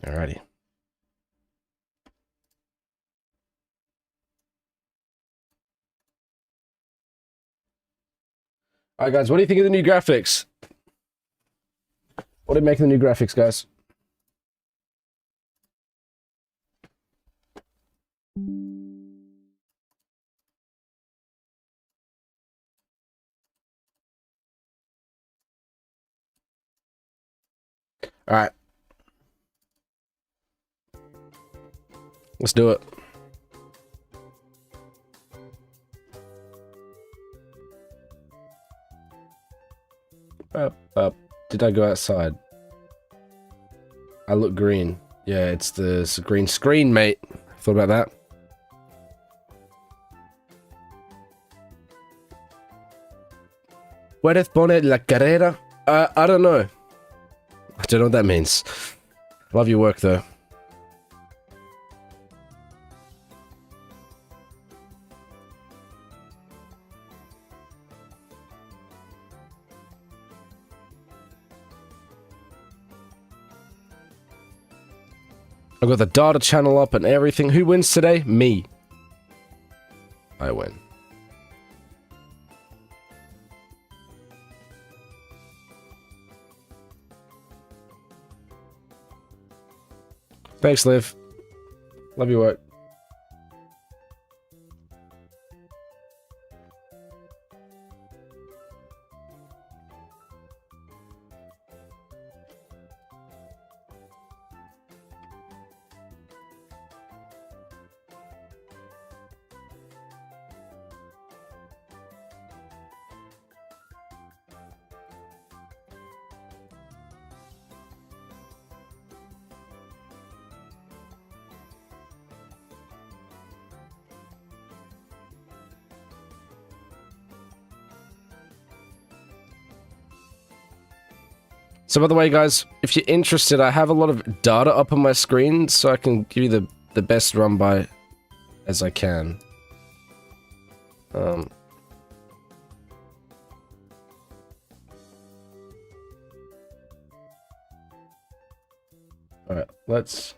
Alrighty. Alright, guys, what do you think of the new graphics? What are you making the new graphics, guys? Alright. Let's do it. Did I go outside? I look green. Yeah, it's the green screen, mate. Thought about that. Puedes poner la carrera? I don't know. I don't know what that means. Love your work, though. I've got the data channel up and everything. Who wins today? Me. I win. Thanks, Liv. Love your work. So by the way, guys, if you're interested, I have a lot of data up on my screen, so I can give you the best run by as I can. Alright, let's...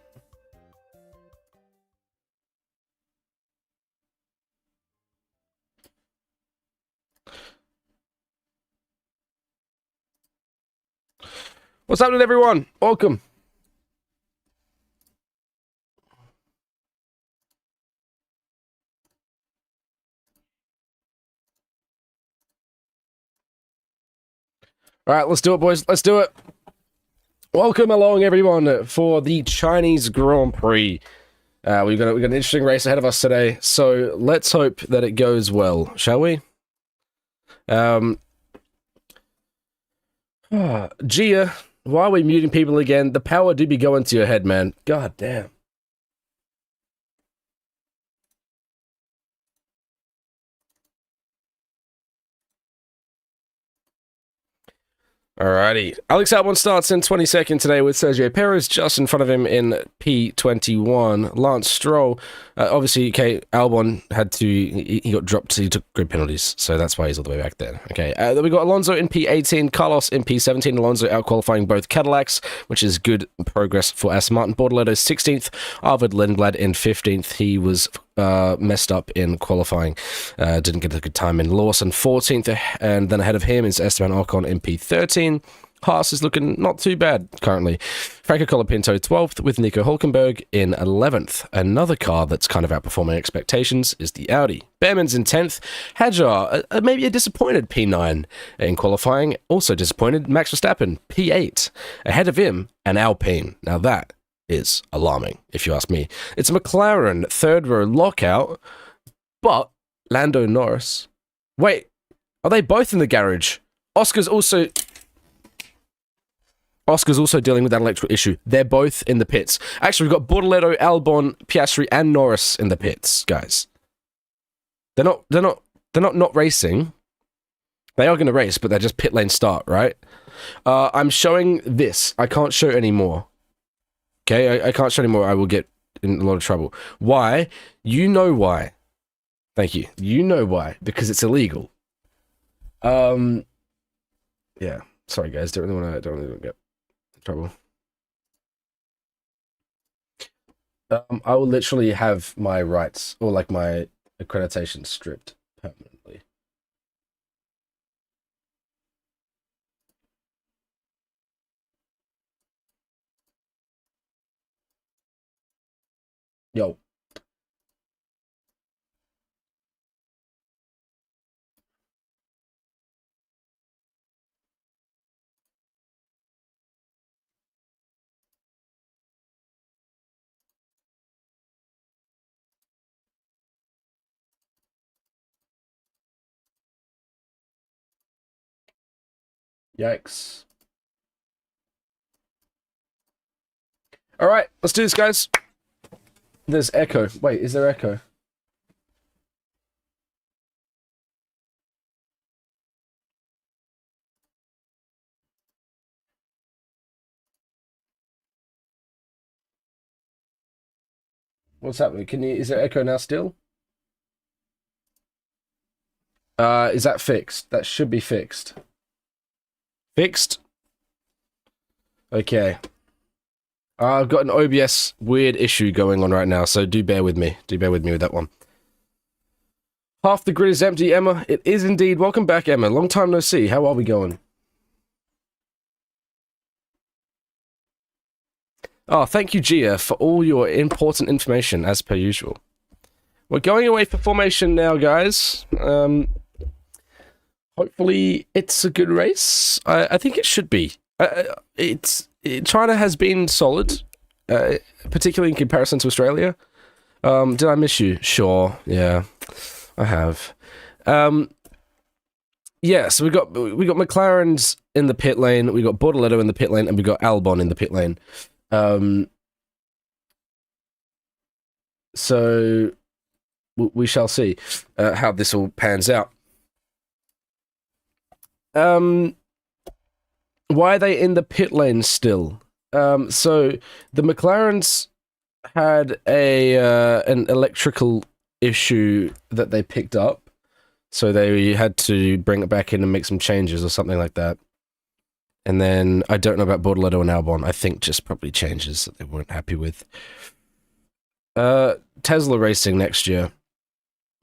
What's happening, everyone? Welcome. All right, let's do it, boys. Let's do it. Welcome along, everyone, for the Chinese Grand Prix. We've got an interesting race ahead of us today, so let's hope that it goes well, shall we? Gia, why are we muting people again? The power do be going to your head, man. God damn. Alrighty. Alex Albon starts in 22nd today with Sergio Perez just in front of him in P21. Lance Stroll, obviously, okay, Albon had to, he got dropped, he took grid penalties, so that's why he's all the way back there. Okay, then we got Alonso in P18, Carlos in P17, Alonso out-qualifying both Cadillacs, which is good progress for Aston Martin. Bortoleto 16th, Arvid Lindblad in 15th. He was messed up in qualifying, didn't get a good time in Lawson 14th, and then ahead of him is Esteban Ocon in P13. Haas is looking not too bad currently. Franco Colapinto 12th with Nico Hulkenberg in 11th. Another car that's kind of outperforming expectations is the Audi. Behrman's in 10th. Hadjar, maybe a disappointed P9 in qualifying. Also disappointed Max Verstappen, P8. Ahead of him, an Alpine. Now that is alarming, if you ask me. It's a McLaren third row lockout, but Lando Norris. Wait, are they both in the garage? Oscar's also dealing with that electrical issue. They're both in the pits. Actually, we've got Bortoleto, Albon, Piastri, and Norris in the pits, guys. They're not racing. They are going to race, but they're just pit lane start, right? I'm showing this. I can't show anymore. Okay, I can't show anymore. I will get in a lot of trouble. Why? You know why. Thank you. You know why. Because it's illegal. Yeah. Sorry, guys. Don't really want to get in trouble. I will literally have my rights or like my accreditation stripped permanently. Yo. Yikes. All right, let's do this, guys. There's echo. Wait, is there echo? What's happening? Is there echo now still? Is that fixed? That should be fixed. Fixed? Okay. I've got an OBS weird issue going on right now, so do bear with me. Do bear with me with that one. Half the grid is empty, Emma. It is indeed. Welcome back, Emma. Long time no see. How are we going? Oh, thank you, Gia, for all your important information, as per usual. We're going away for formation now, guys. Hopefully, it's a good race. I think it should be. China has been solid, particularly in comparison to Australia. Did I miss you? Sure, yeah, I have. Yeah, so we got McLaren's in the pit lane, we got Bortoletto in the pit lane, and we got Albon in the pit lane. So we shall see how this all pans out. Why are they in the pit lane still? So the McLarens had an electrical issue that they picked up, so they had to bring it back in and make some changes or something like that. And then I don't know about Bortoletto and Albon. I think just probably changes that they weren't happy with. Tesla racing next year.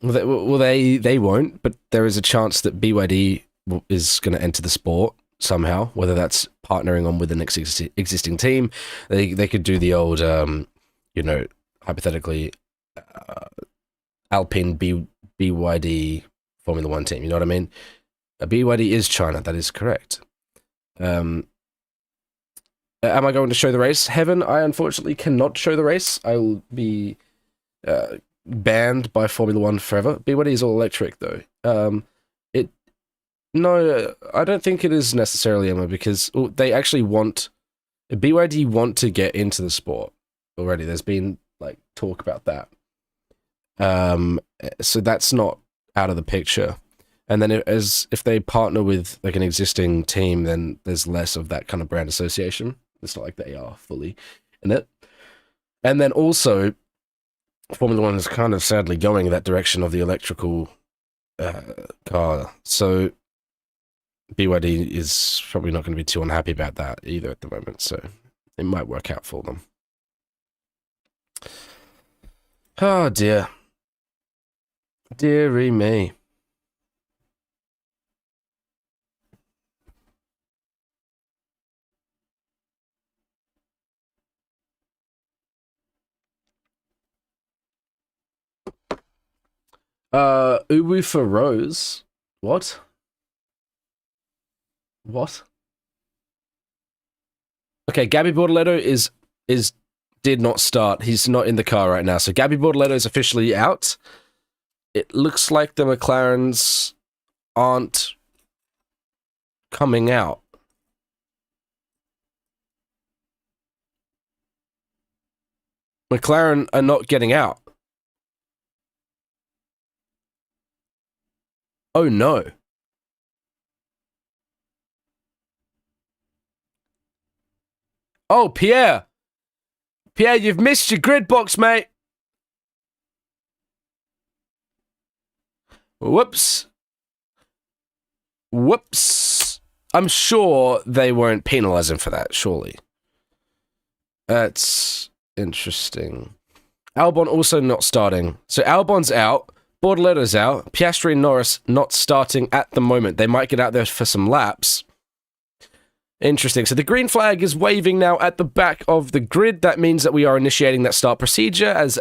Well, they won't, but there is a chance that BYD is going to enter the sport somehow, whether that's partnering on with an existing team. They could do the old, hypothetically, Alpine BYD Formula One team. You know what I mean? BYD is China. That is correct. Am I going to show the race? Heaven, I unfortunately cannot show the race. I will be banned by Formula One forever. BYD is all electric, though. No, I don't think it is necessarily, Emma, because they actually BYD want to get into the sport already. There's been like talk about that. So that's not out of the picture. And then if they partner with like an existing team, then there's less of that kind of brand association. It's not like they are fully in it. And then also, Formula One is kind of sadly going in that direction of the electrical car. So BYD is probably not going to be too unhappy about that either at the moment. So it might work out for them. Oh dear. Dearie me. Ubu for Rose. What? What? Okay, Gabby Bortoletto did not start. He's not in the car right now. So Gabby Bortoletto is officially out. It looks like the McLarens aren't coming out. McLaren are not getting out. Oh no. Oh, Pierre. Pierre, you've missed your grid box, mate. Whoops. Whoops. I'm sure they won't penalize him for that, surely. That's interesting. Albon also not starting. So Albon's out. Bortoletta's out. Piastri and Norris not starting at the moment. They might get out there for some laps. Interesting. So the green flag is waving now at the back of the grid. That means that we are initiating that start procedure as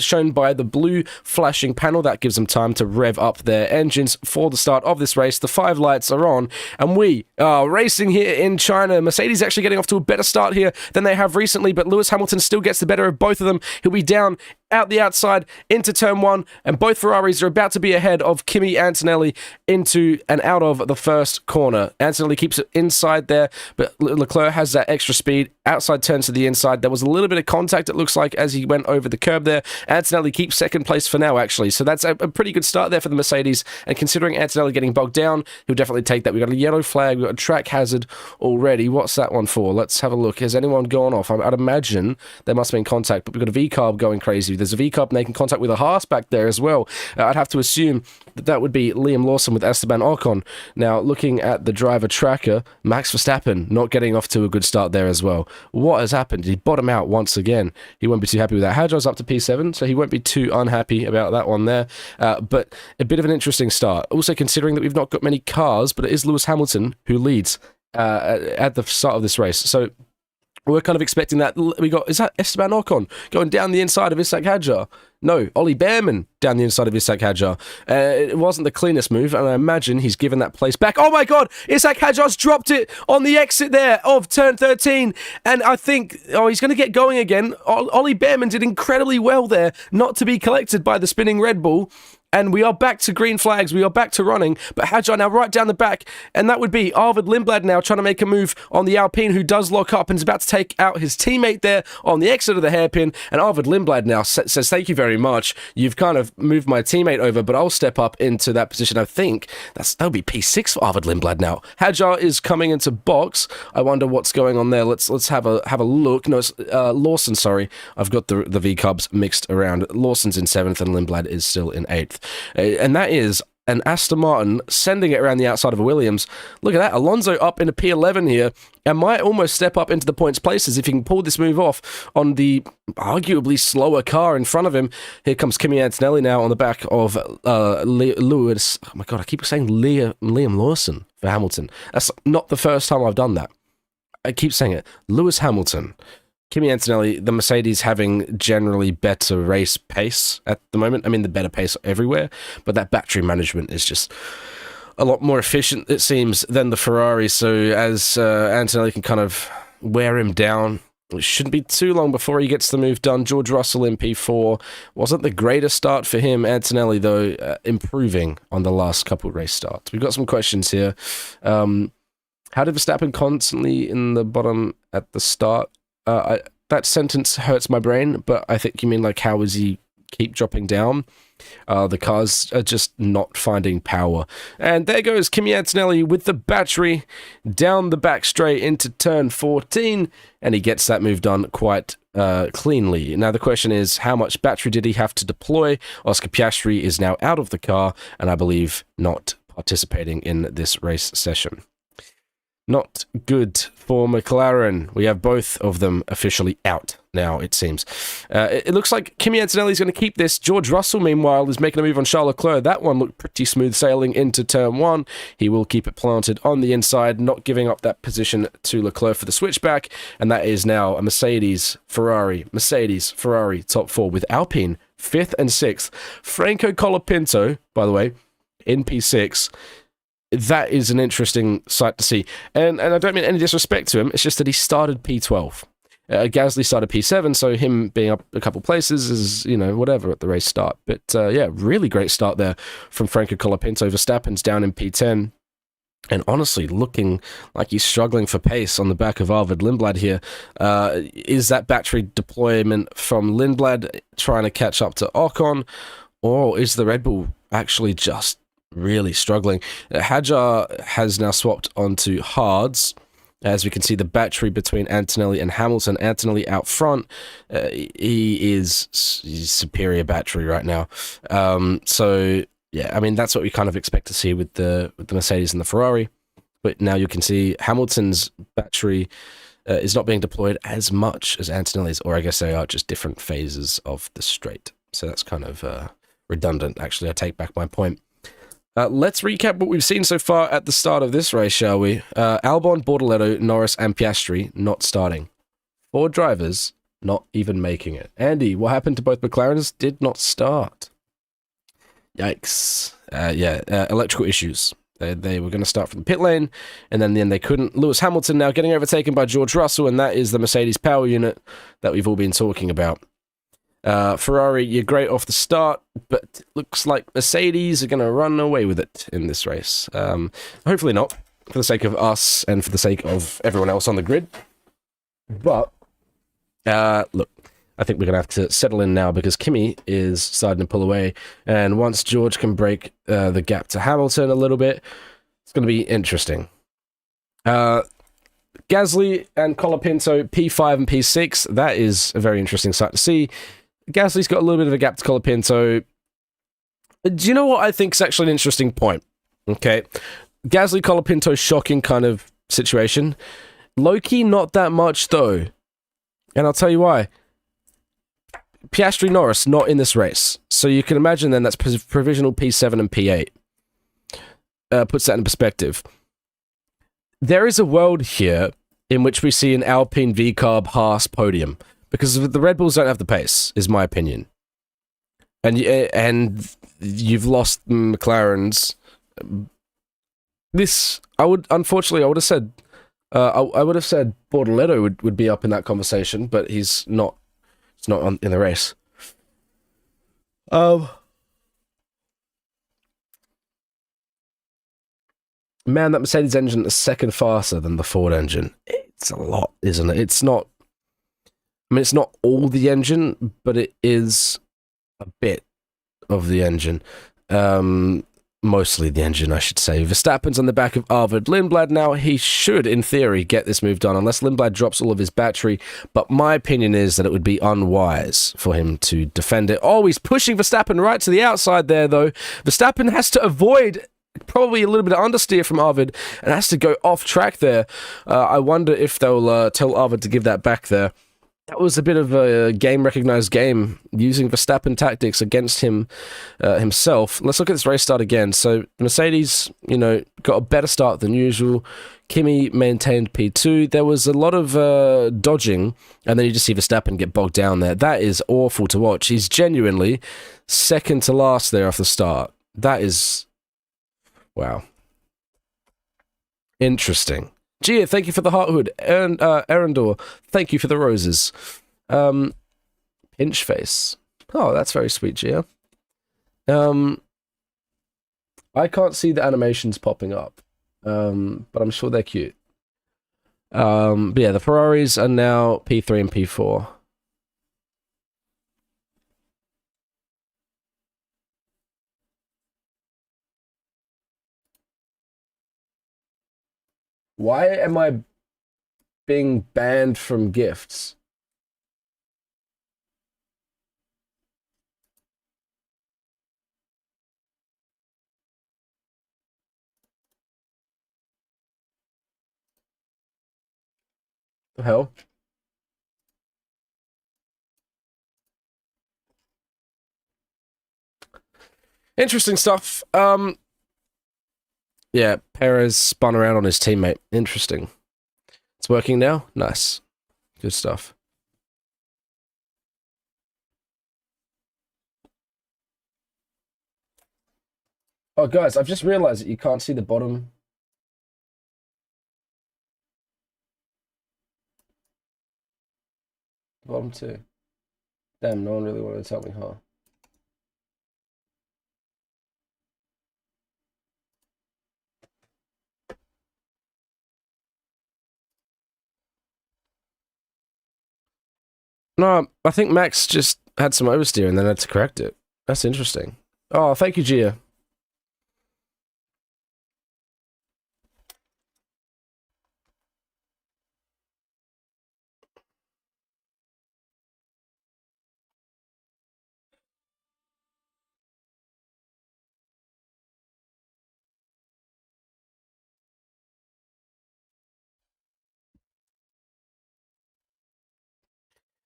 shown by the blue flashing panel. That gives them time to rev up their engines for the start of this race. The 5 lights are on and we are racing here in China. Mercedes actually getting off to a better start here than they have recently, but Lewis Hamilton still gets the better of both of them. He'll be down out the outside into turn 1, and both Ferraris are about to be ahead of Kimi Antonelli into and out of the first corner. Antonelli keeps it inside there, but Leclerc has that extra speed. Outside turns to the inside. There was a little bit of contact, it looks like, as he went over the curb there. Antonelli keeps second place for now, actually. So that's a pretty good start there for the Mercedes. And considering Antonelli getting bogged down, he'll definitely take that. We've got a yellow flag. We've got a track hazard already. What's that one for? Let's have a look. Has anyone gone off? I'd imagine there must have been contact, but we've got a V-carb going crazy. There's a V-carb making contact with a Haas back there as well. I'd have to assume that would be Liam Lawson with Esteban Ocon. Now, looking at the driver tracker, Max Verstappen not getting off to a good start there as well. What has happened? Did he bottom out once again? He won't be too happy with that. Hadjar's up to P7, so he won't be too unhappy about that one there. But a bit of an interesting start. Also, considering that we've not got many cars, but it is Lewis Hamilton who leads at the start of this race. So we're kind of expecting that. We got, is that Esteban Ocon going down the inside of Ishak Hadjar? No, Ollie Behrman down the inside of Ishak Hadjar. It wasn't the cleanest move, and I imagine he's given that place back. Oh my God, Ishak Hadjar's dropped it on the exit there of turn 13, and I think, he's going to get going again. Ollie Behrman did incredibly well there, not to be collected by the spinning Red Bull. And we are back to green flags. We are back to running. But Hadjar now right down the back. And that would be Arvid Lindblad now trying to make a move on the Alpine, who does lock up and is about to take out his teammate there on the exit of the hairpin. And Arvid Lindblad now says, thank you very much. You've kind of moved my teammate over, but I'll step up into that position. I think that'll be P6 for Arvid Lindblad now. Hadjar is coming into box. I wonder what's going on there. Let's have a look. No, it's Lawson, sorry. I've got the V-cubs mixed around. Lawson's in 7th and Lindblad is still in 8th. And that is an Aston Martin sending it around the outside of a Williams. Look at that. Alonso up into P11 here and might almost step up into the points places if he can pull this move off on the arguably slower car in front of him. Here comes Kimi Antonelli now on the back of Lewis. Oh my God, I keep saying Liam Lawson for Hamilton. That's not the first time I've done that. I keep saying it. Lewis Hamilton. Kimi Antonelli, the Mercedes having generally better race pace at the moment. I mean, the better pace everywhere, but that battery management is just a lot more efficient, it seems, than the Ferrari. So as Antonelli can kind of wear him down, it shouldn't be too long before he gets the move done. George Russell in P4. Wasn't the greatest start for him. Antonelli, though, improving on the last couple race starts. We've got some questions here. How did Verstappen constantly in the bottom at the start? That sentence hurts my brain, but I think you mean like how is he keep dropping down? The cars are just not finding power. And there goes Kimi Antonelli with the battery down the back straight into turn 14, and he gets that move done quite cleanly. Now the question is, how much battery did he have to deploy? Oscar Piastri is now out of the car, and I believe not participating in this race session. Not good for McLaren. We have both of them officially out now, it seems. It looks like Kimi Antonelli is going to keep this. George Russell, meanwhile, is making a move on Charles Leclerc. That one looked pretty smooth sailing into turn 1. He will keep it planted on the inside, not giving up that position to Leclerc for the switchback. And that is now a Mercedes, Ferrari, top 4 with Alpine 5th and 6th. Franco Colapinto, by the way, in P6. That is an interesting sight to see. And I don't mean any disrespect to him, it's just that he started P12. Gasly started P7, so him being up a couple places is, whatever at the race start. But yeah, really great start there from Franco Colapinto. Verstappen's down in P10. And honestly, looking like he's struggling for pace on the back of Arvid Lindblad here. Is that battery deployment from Lindblad trying to catch up to Ocon? Or is the Red Bull actually just really struggling? Hadjar has now swapped onto hards. As we can see, the battery between Antonelli and Hamilton. Antonelli out front. He's superior battery right now. So yeah, I mean that's what we kind of expect to see with the Mercedes and the Ferrari. But now you can see Hamilton's battery is not being deployed as much as Antonelli's, or I guess they are just different phases of the straight. So that's kind of redundant, actually. I take back my point. Let's recap what we've seen so far at the start of this race, shall we? Albon, Bortoleto, Norris, and Piastri not starting. 4 drivers not even making it. Andy, what happened to both McLarens? Did not start. Yikes. Electrical issues. They were going to start from the pit lane, and then in the end they couldn't. Lewis Hamilton now getting overtaken by George Russell, and that is the Mercedes power unit that we've all been talking about. Ferrari, you're great off the start, but it looks like Mercedes are going to run away with it in this race. Hopefully not, for the sake of us and for the sake of everyone else on the grid. But, look, I think we're going to have to settle in now because Kimi is starting to pull away. And once George can break the gap to Hamilton a little bit, it's going to be interesting. Gasly and Colapinto, P5 and P6. That is a very interesting sight to see. Gasly's got a little bit of a gap to Colapinto. Do you know what I think is actually an interesting point? Okay. Gasly, Colapinto, shocking kind of situation. Low-key, not that much, though. And I'll tell you why. Piastri Norris not in this race. So you can imagine then that's provisional P7 and P8. Puts that in perspective. There is a world here in which we see an Alpine V-Carb Haas podium. Because the Red Bulls don't have the pace, is my opinion. And you've lost McLaren's. I would have said Bortoleto would be up in that conversation, but he's not. It's not in the race. Man, that Mercedes engine is second faster than the Ford engine. It's a lot, isn't it? It's not. I mean, it's not all the engine, but it is a bit of the engine. Mostly the engine, I should say. Verstappen's on the back of Arvid Lindblad now. He should, in theory, get this move done, unless Lindblad drops all of his battery. But my opinion is that it would be unwise for him to defend it. Oh, he's pushing Verstappen right to the outside there, though. Verstappen has to avoid probably a little bit of understeer from Arvid and has to go off track there. I wonder if they'll tell Arvid to give that back there. That was a bit of a game-recognized game, using Verstappen tactics against him himself. Let's look at this race start again. So Mercedes, got a better start than usual. Kimi maintained P2. There was a lot of dodging, and then you just see Verstappen get bogged down there. That is awful to watch. He's genuinely second to last there off the start. That is... wow. Interesting. Gia, thank you for the heartwood. And Erendor, thank you for the roses. Pinch face. Oh, that's very sweet, Gia. I can't see the animations popping up, but I'm sure they're cute. But yeah, the Ferraris are now P3 and P4. Why am I being banned from gifts? The hell? Interesting stuff. Yeah, Perez spun around on his teammate. Interesting. It's working now? Nice. Good stuff. Oh, guys, I've just realized that you can't see the bottom. Bottom two. Damn, no one really wanted to tell me, huh? No, I think Max just had some oversteer and then had to correct it. That's interesting. Oh, thank you, Gia.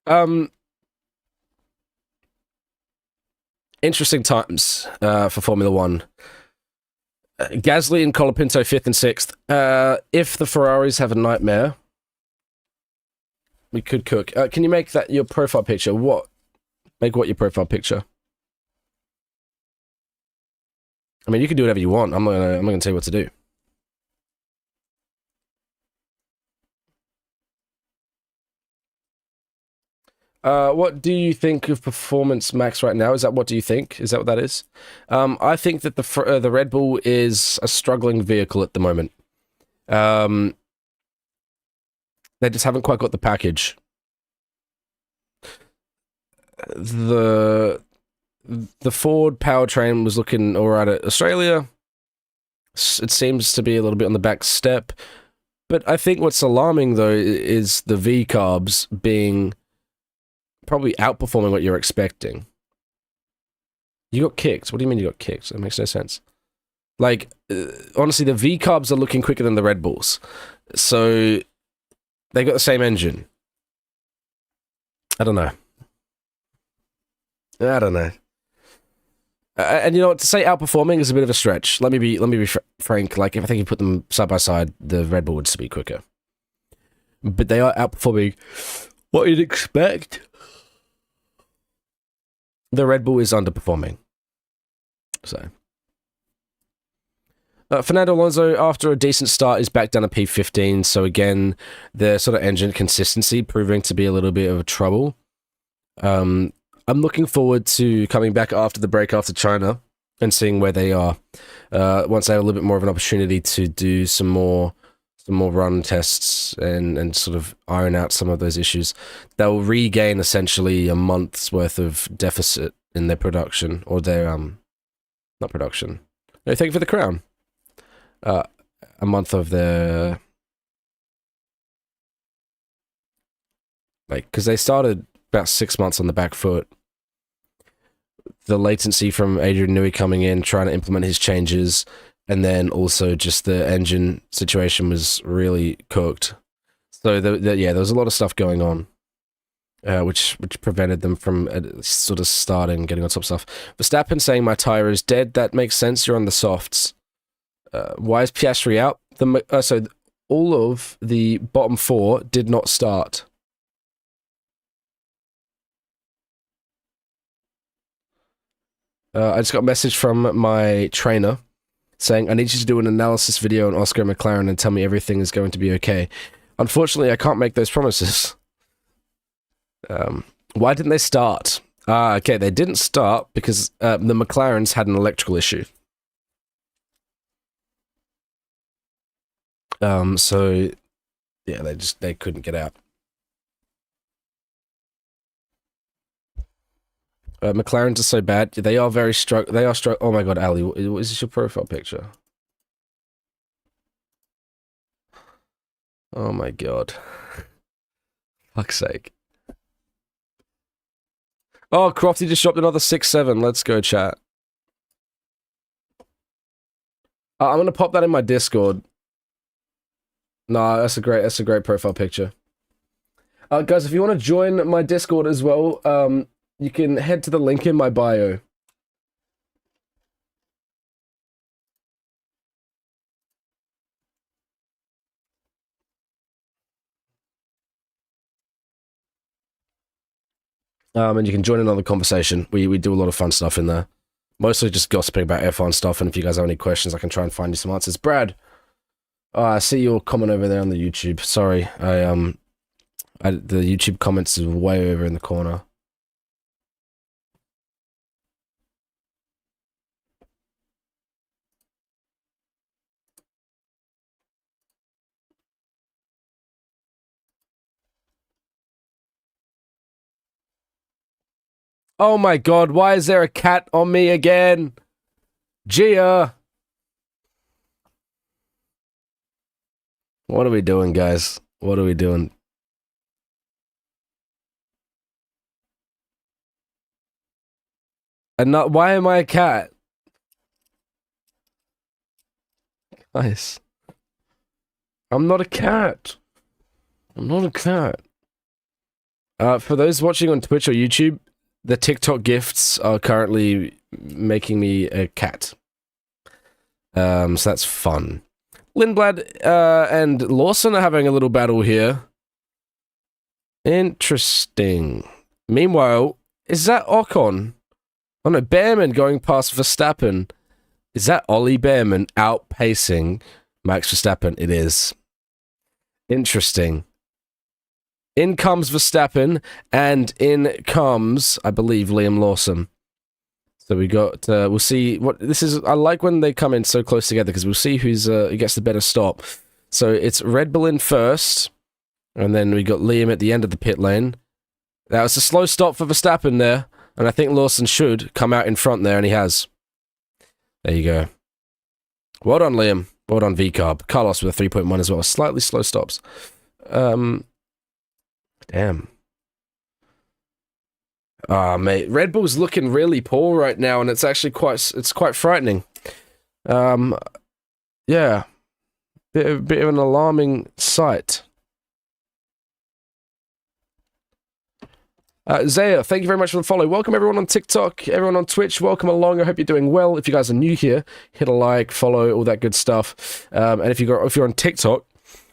Um, Interesting times for Formula One. Gasly and Colapinto 5th and 6th. If the Ferraris have a nightmare, we could cook. Can you make that your profile picture? Make what your profile picture? I mean, you can do whatever you want. I'm not gonna tell you what to do. What do you think of Performance Max right now? Is that what do you think? Is that what that is? I think that the Red Bull is a struggling vehicle at the moment. They just haven't quite got the package. The Ford powertrain was looking alright at Australia. It seems to be a little bit on the back step. But I think what's alarming, though, is the V-carbs being probably outperforming what you're expecting. You got kicked. What do you mean you got kicked? That makes no sense. Like, honestly, the V-carbs are looking quicker than the Red Bulls. So, they got the same engine. I don't know. And you know what? To say outperforming is a bit of a stretch. Let me be frank. Like, if I think you put them side by side, the Red Bull would still be quicker. But they are outperforming what you'd expect. The Red Bull is underperforming. So, Fernando Alonso, after a decent start, is back down to P15. So again, the sort of engine consistency proving to be a little bit of a trouble. I'm looking forward to coming back after the break after China and seeing where they are. Once they have a little bit more of an opportunity to do some more run tests and sort of iron out some of those issues, they'll regain essentially a month's worth of deficit in their production, or their not production. No, thank you for the crown. A month of their, like, because they started about 6 months on the back foot. The latency from Adrian Newey coming in, trying to implement his changes, and then also just the engine situation was really cooked. So there was a lot of stuff going on, which prevented them from sort of starting, getting on top stuff. Verstappen saying my tire is dead. That makes sense. You're on the softs. Why is Piastri out? So all of the bottom four did not start. I just got a message from my trainer saying, I need you to do an analysis video on Oscar McLaren and tell me everything is going to be okay. Unfortunately, I can't make those promises. Why didn't they start? Okay, they didn't start because the McLarens had an electrical issue. So, yeah, they couldn't get out. McLarens are so bad. They are very Oh my god, Ali, is this your profile picture? Oh my god. Fuck's sake. Oh, Crofty just dropped another 6-7. Let's go, chat. I'm gonna pop that in my Discord. Nah, that's a great profile picture. Guys, if you want to join my Discord as well, you can head to the link in my bio. And you can join in on the conversation. We do a lot of fun stuff in there. Mostly just gossiping about F1 stuff, and if you guys have any questions, I can try and find you some answers. Brad, I see your comment over there on the YouTube. Sorry, the YouTube comments is way over in the corner. Oh my god, why is there a cat on me again? Gia! What are we doing, guys? What are we doing? And not, why am I a cat? Nice. I'm not a cat. I'm not a cat. For those watching on Twitch or YouTube, the TikTok gifts are currently making me a cat. So that's fun. Lindblad and Lawson are having a little battle here. Interesting. Meanwhile, is that Ocon? Oh no, Behrman going past Verstappen. Is that Ollie Behrman outpacing Max Verstappen? It is. Interesting. In comes Verstappen, and in comes, I believe, Liam Lawson. So we got, we'll see what this is. I like when they come in so close together because we'll see who gets the better stop. So it's Red Bull in first, and then we got Liam at the end of the pit lane. That was a slow stop for Verstappen there, and I think Lawson should come out in front there, and he has. There you go. Well done, Liam. Well done, VCarb. Carlos with a 3.1 as well. Slightly slow stops. Damn. Ah, mate. Red Bull's looking really poor right now, and it's actually quite frightening. Yeah. Bit of an alarming sight. Zaya, thank you very much for the follow. Welcome everyone on TikTok, everyone on Twitch. Welcome along. I hope you're doing well. If you guys are new here, hit a like, follow, all that good stuff. And if you're on TikTok,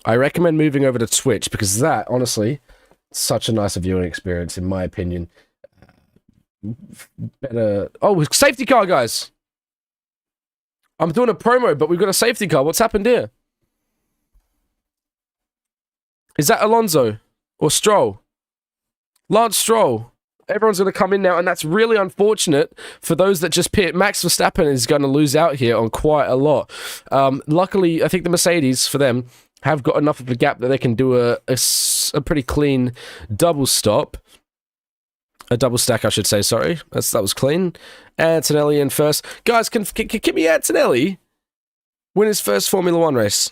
I recommend moving over to Twitch because that, honestly, such a nicer viewing experience, in my opinion. Better. Oh, safety car, guys. I'm doing a promo, but we've got a safety car. What's happened here? Is that Alonso or Stroll? Lance Stroll. Everyone's going to come in now, and that's really unfortunate for those that just pit. Max Verstappen is going to lose out here on quite a lot. Luckily, I think the Mercedes, for them, have got enough of a gap that they can do a pretty clean double stop. A double stack, I should say, sorry. That was clean. Antonelli in first. Guys, can Kimi Antonelli win his first Formula 1 race?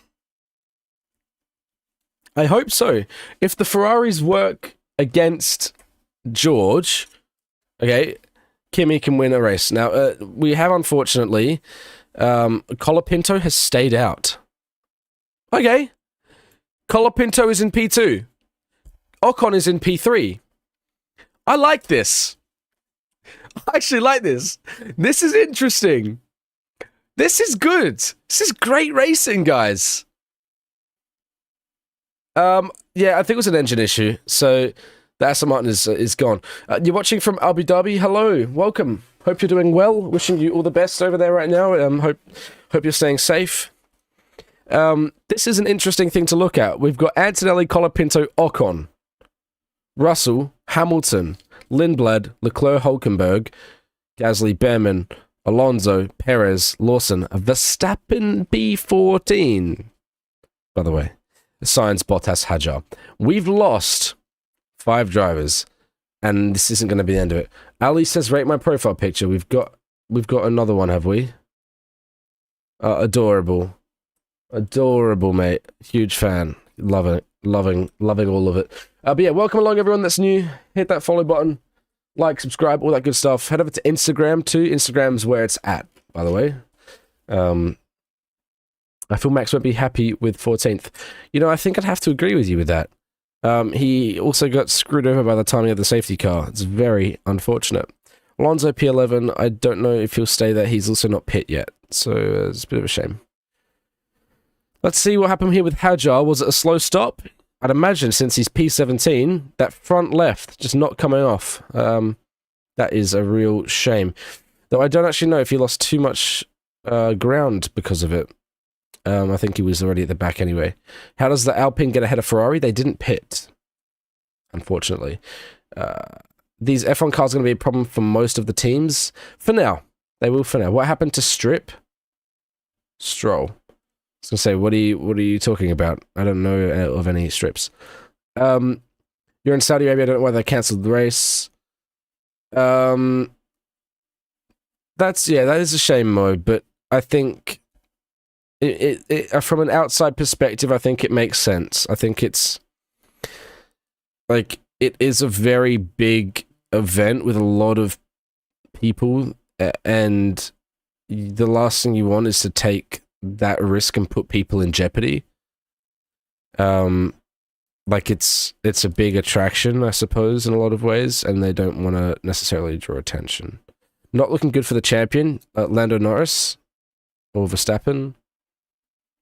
I hope so. If the Ferraris work against George, okay, Kimi can win a race. Now, we have, unfortunately, Colapinto has stayed out. Okay. Colapinto is in P2. Ocon is in P3. I like this. I actually like this. This is interesting. This is good. This is great racing, guys. Yeah, I think it was an engine issue. So the Aston Martin is gone. You're watching from Abu Dhabi. Hello, welcome. Hope you're doing well. Wishing you all the best over there right now. Hope you're staying safe. This is an interesting thing to look at. We've got Antonelli, Colapinto, Ocon, Russell, Hamilton, Lindblad, Leclerc, Hulkenberg, Gasly, Behrman, Alonso, Perez, Lawson, Verstappen, B14. By the way, Sainz, Bottas, Hajar. We've lost 5 drivers, and this isn't going to be the end of it. Ali says, rate my profile picture. We've got another one, have we? Adorable. Adorable, mate. Huge fan. Loving all of it. But yeah, welcome along everyone that's new. Hit that follow button, like, subscribe, all that good stuff. Head over to Instagram too. Instagram's where it's at, by the way. I feel Max won't be happy with 14th. You know, I think I'd have to agree with you with that. He also got screwed over by the timing of the safety car. It's very unfortunate. Alonso P11, I don't know if he'll stay there. He's also not pit yet, so it's a bit of a shame. Let's see what happened here with Hajar. Was it a slow stop? I'd imagine since he's P17, that front left just not coming off. That is a real shame. Though I don't actually know if he lost too much ground because of it. I think he was already at the back anyway. How does the Alpine get ahead of Ferrari? They didn't pit, unfortunately. These F1 cars are going to be a problem for most of the teams. For now. They will for now. What happened to Strip? Stroll. I was going to say, what are you talking about? I don't know of any strips. You're in Saudi Arabia. I don't know why they cancelled the race. That is a shame, Mo, but I think from an outside perspective, I think it makes sense. I think it's like it is a very big event with a lot of people, and the last thing you want is to take that risk and put people in jeopardy. like it's a big attraction, I suppose, in a lot of ways, and they don't want to necessarily draw attention. Not looking good for the champion, Lando Norris, or Verstappen,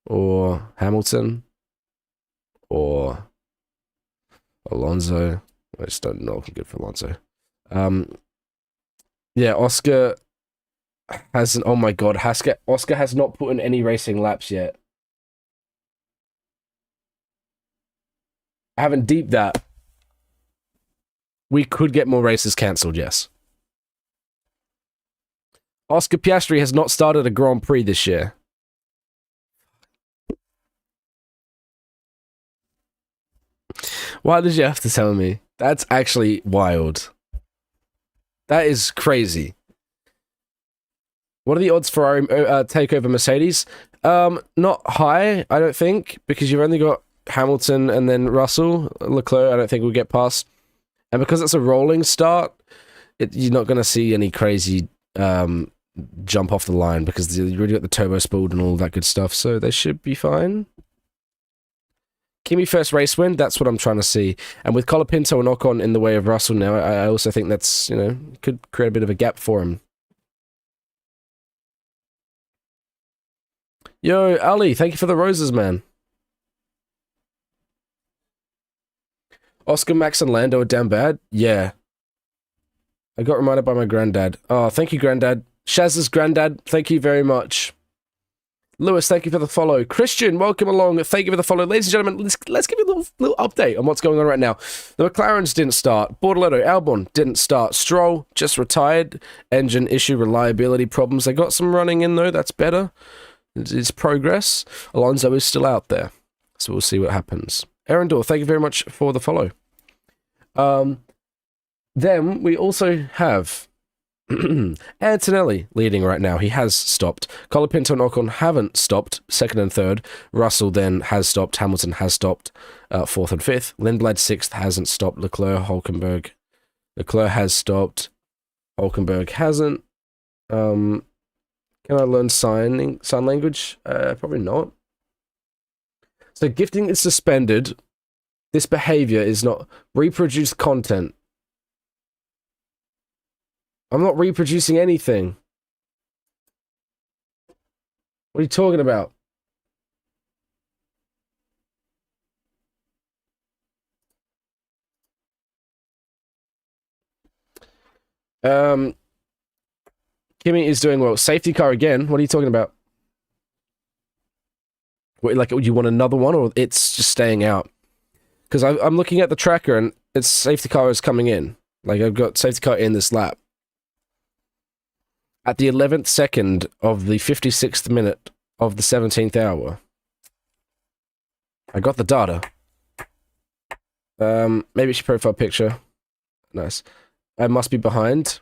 or Hamilton, or Alonso. I just don't not looking good for Alonso. Yeah, Oscar hasn't. Oh my god, Oscar has not put in any racing laps yet. I haven't deeped that. We could get more races cancelled, yes. Oscar Piastri has not started a Grand Prix this year. Why did you have to tell me? That's actually wild. That is crazy. What are the odds Ferrari take over Mercedes? Not high, I don't think, because you've only got Hamilton and then Russell. Leclerc, I don't think will get past. And because it's a rolling start, you're not going to see any crazy jump off the line because you already got the turbo spooled and all that good stuff, so they should be fine. Kimi first race win, that's what I'm trying to see. And with Colapinto and Ocon in the way of Russell now, I also think that's, could create a bit of a gap for him. Yo, Ali, thank you for the roses, man. Oscar, Max, and Lando are damn bad? Yeah. I got reminded by my granddad. Oh, thank you, granddad. Shaz's granddad, thank you very much. Lewis, thank you for the follow. Christian, welcome along. Thank you for the follow. Ladies and gentlemen, let's give you a little update on what's going on right now. The McLarens didn't start. Bortoleto, Albon didn't start. Stroll just retired. Engine issue, reliability problems. They got some running in, though. That's better. It's progress. Alonso is still out there. So we'll see what happens. Erendor, thank you very much for the follow. Then we also have Antonelli leading right now. He has stopped. Colapinto and Ocon haven't stopped, second and third. Russell then has stopped. Hamilton has stopped, fourth and fifth. Lindblad sixth hasn't stopped. Leclerc has stopped. Hulkenberg hasn't. Can I learn sign language? Probably not. So gifting is suspended. This behavior is not reproduced content. I'm not reproducing anything. What are you talking about? Kimi is doing well. Safety car again. What are you talking about? What, like, you want another one, or it's just staying out? Because I'm looking at the tracker and its safety car is coming in. Like, I've got safety car in this lap. At the 11th second of the 56th minute of the 17th hour. I got the data. Maybe it's your profile picture. Nice. I must be behind.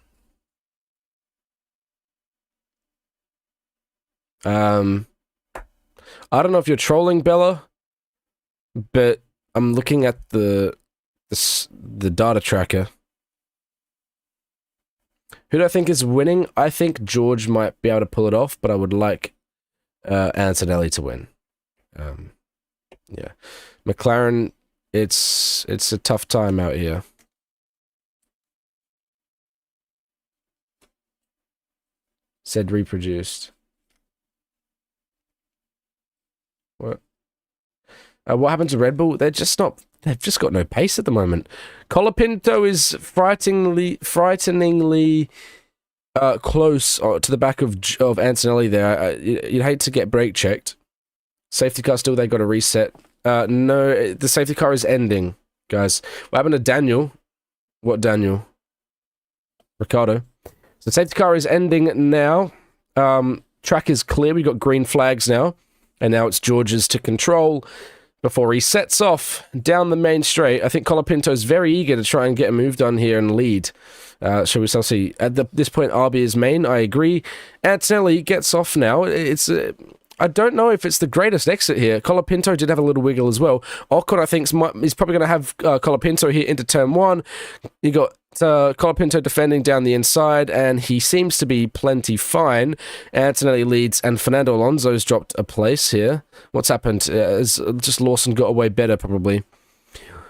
I don't know if you're trolling, Bella, but I'm looking at the data tracker. Who do I think is winning? I think George might be able to pull it off, but I would like Antonelli to win. Yeah. McLaren, it's a tough time out here. Said reproduced. What? What happened to Red Bull? They've just got no pace at the moment. Colapinto is frighteningly close to the back of Antonelli there. You'd hate to get brake checked. Safety car still, they got to reset. No, the safety car is ending, guys. What happened to Daniel? What Daniel? Ricardo. So safety car is ending now. Track is clear. We've got green flags now. And now it's George's to control before he sets off down the main straight. I think Colapinto is very eager to try and get a move done here and lead. Shall we see? At this point, RB is main. I agree. Antonelli gets off now. I don't know if it's the greatest exit here. Colapinto did have a little wiggle as well. Ocon, I think, is probably going to have Colapinto here into turn one. You got Colapinto defending down the inside, and he seems to be plenty fine. Antonelli leads, and Fernando Alonso's dropped a place here. What's happened? Just Lawson got away better, probably.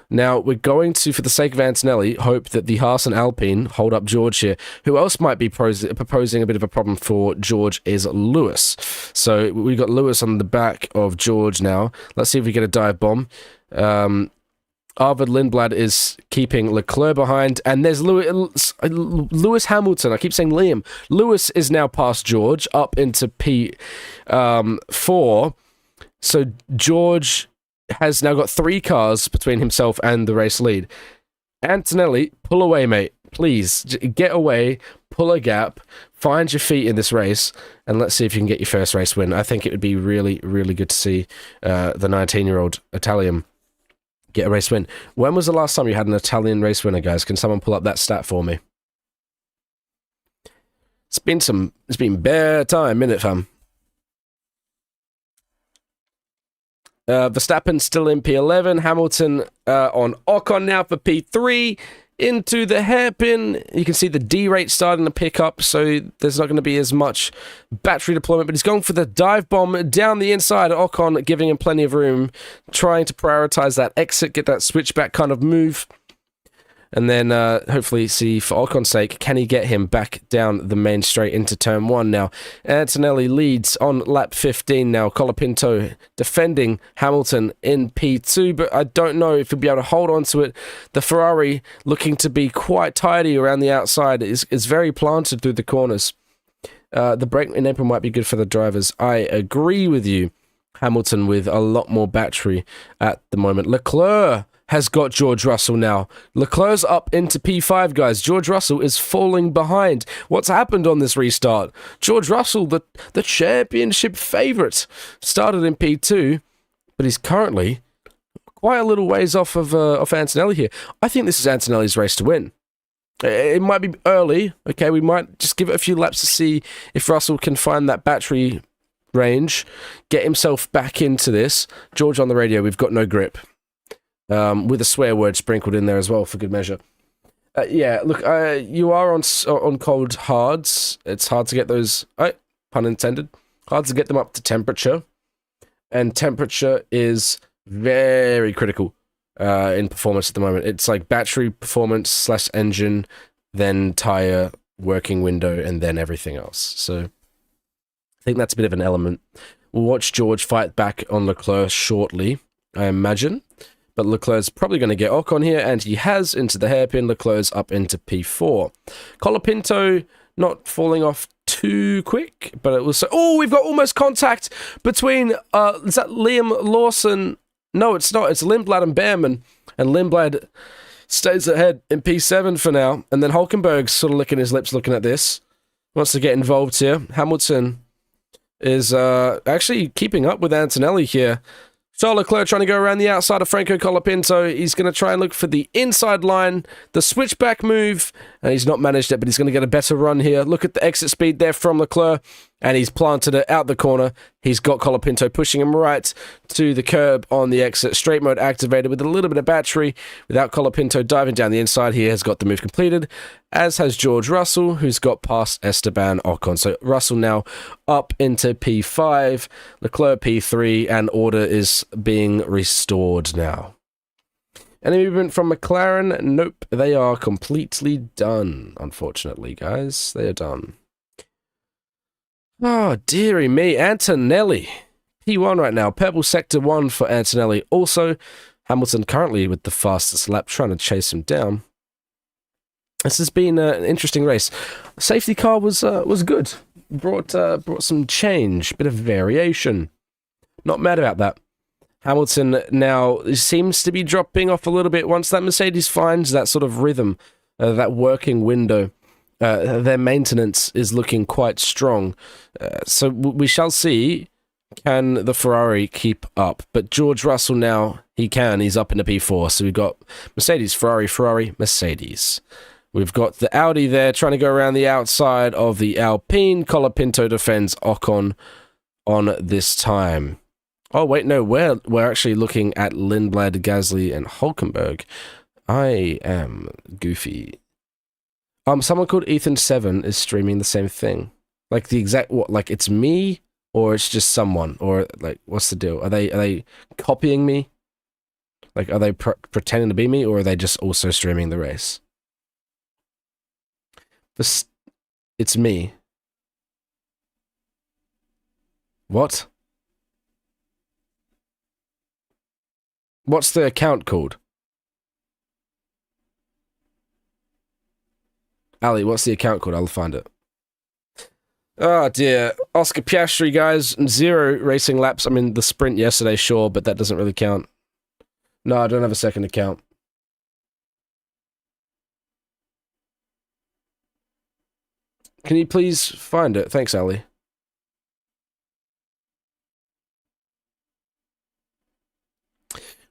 Now, we're going to, for the sake of Antonelli, hope that the Haas and Alpine hold up George here. Who else might be proposing a bit of a problem for George is Lewis. So we've got Lewis on the back of George now. Let's see if we get a dive bomb. Arvid Lindblad is keeping Leclerc behind, and there's Lewis Hamilton. I keep saying Liam. Lewis is now past George, up into P4. So George has now got 3 cars between himself and the race lead. Antonelli, pull away, mate. Please, get away, pull a gap, find your feet in this race, and let's see if you can get your first race win. I think it would be really, really good to see the 19-year-old Italian get a race win. When was the last time you had an Italian race winner, guys? Can someone pull up that stat for me? It's been bare time, innit, fam? Verstappen still in P11. Hamilton on Ocon now for P3. Into the hairpin. You can see the D rate starting to pick up, so there's not going to be as much battery deployment, but he's going for the dive bomb down the inside. Ocon giving him plenty of room, trying to prioritize that exit, get that switchback kind of move. And then hopefully see, for Ocon's sake, can he get him back down the main straight into turn 1 now? Antonelli leads on lap 15 now. Colapinto defending Hamilton in P2, but I don't know if he'll be able to hold on to it. The Ferrari, looking to be quite tidy around the outside, is very planted through the corners. The brake enabler might be good for the drivers. I agree with you. Hamilton with a lot more battery at the moment. Leclerc has got George Russell now. Leclerc's up into P5, guys. George Russell is falling behind. What's happened on this restart? George Russell, the championship favourite, started in P2, but he's currently quite a little ways off of Antonelli here. I think this is Antonelli's race to win. It might be early, okay? We might just give it a few laps to see if Russell can find that battery range, get himself back into this. George on the radio, we've got no grip. With a swear word sprinkled in there as well for good measure. Yeah, look, you are on cold hards. It's hard to get those, pun intended, hard to get them up to temperature. And temperature is very critical in performance at the moment. It's like battery performance / engine, then tire, working window, and then everything else. So I think that's a bit of an element. We'll watch George fight back on Leclerc shortly, I imagine. But Leclerc's probably going to get Ocon here, and he has into the hairpin. Leclerc's up into P4. Colapinto not falling off too quick, but it was... Oh, we've got almost contact between... is that Liam Lawson? No, it's not. It's Lindblad and Behrman. And Lindblad stays ahead in P7 for now. And then Hulkenberg's sort of licking his lips looking at this. Wants to get involved here. Hamilton is actually keeping up with Antonelli here. Charles Leclerc trying to go around the outside of Franco Colapinto. He's going to try and look for the inside line, the switchback move, and he's not managed it, but he's going to get a better run here. Look at the exit speed there from Leclerc, and he's planted it out the corner. He's got Colapinto pushing him right to the curb on the exit. Straight mode activated with a little bit of battery. Without Colapinto diving down the inside, he has got the move completed, as has George Russell, who's got past Esteban Ocon. So Russell now up into P5, Leclerc P3, and order is being restored now. Any movement from McLaren? Nope, they are completely done, unfortunately, guys. They are done. Oh, dearie me. Antonelli. P1 right now. Purple sector 1 for Antonelli. Also, Hamilton currently with the fastest lap, trying to chase him down. This has been an interesting race. Safety car was good. Brought some change, bit of variation. Not mad about that. Hamilton now seems to be dropping off a little bit once that Mercedes finds that sort of rhythm, that working window. Their maintenance is looking quite strong. So we shall see, can the Ferrari keep up? But George Russell now, he can. He's up in the P4. So we've got Mercedes, Ferrari, Mercedes. We've got the Audi there trying to go around the outside of the Alpine. Colapinto defends Ocon on this time. Oh, wait, no, we're actually looking at Lindblad, Gasly, and Hulkenberg. I am goofy. Someone called Ethan7 is streaming the same thing. Like the exact, what, like it's me, or it's just someone, or like, what's the deal? Are they copying me? Like, are they pretending to be me, or are they just also streaming the race? It's me. What? What's the account called? Ali, what's the account called? I'll find it. Oh dear. Oscar Piastri, guys. 0 racing laps. I mean, the sprint yesterday, sure, but that doesn't really count. No, I don't have a second account. Can you please find it? Thanks, Ali.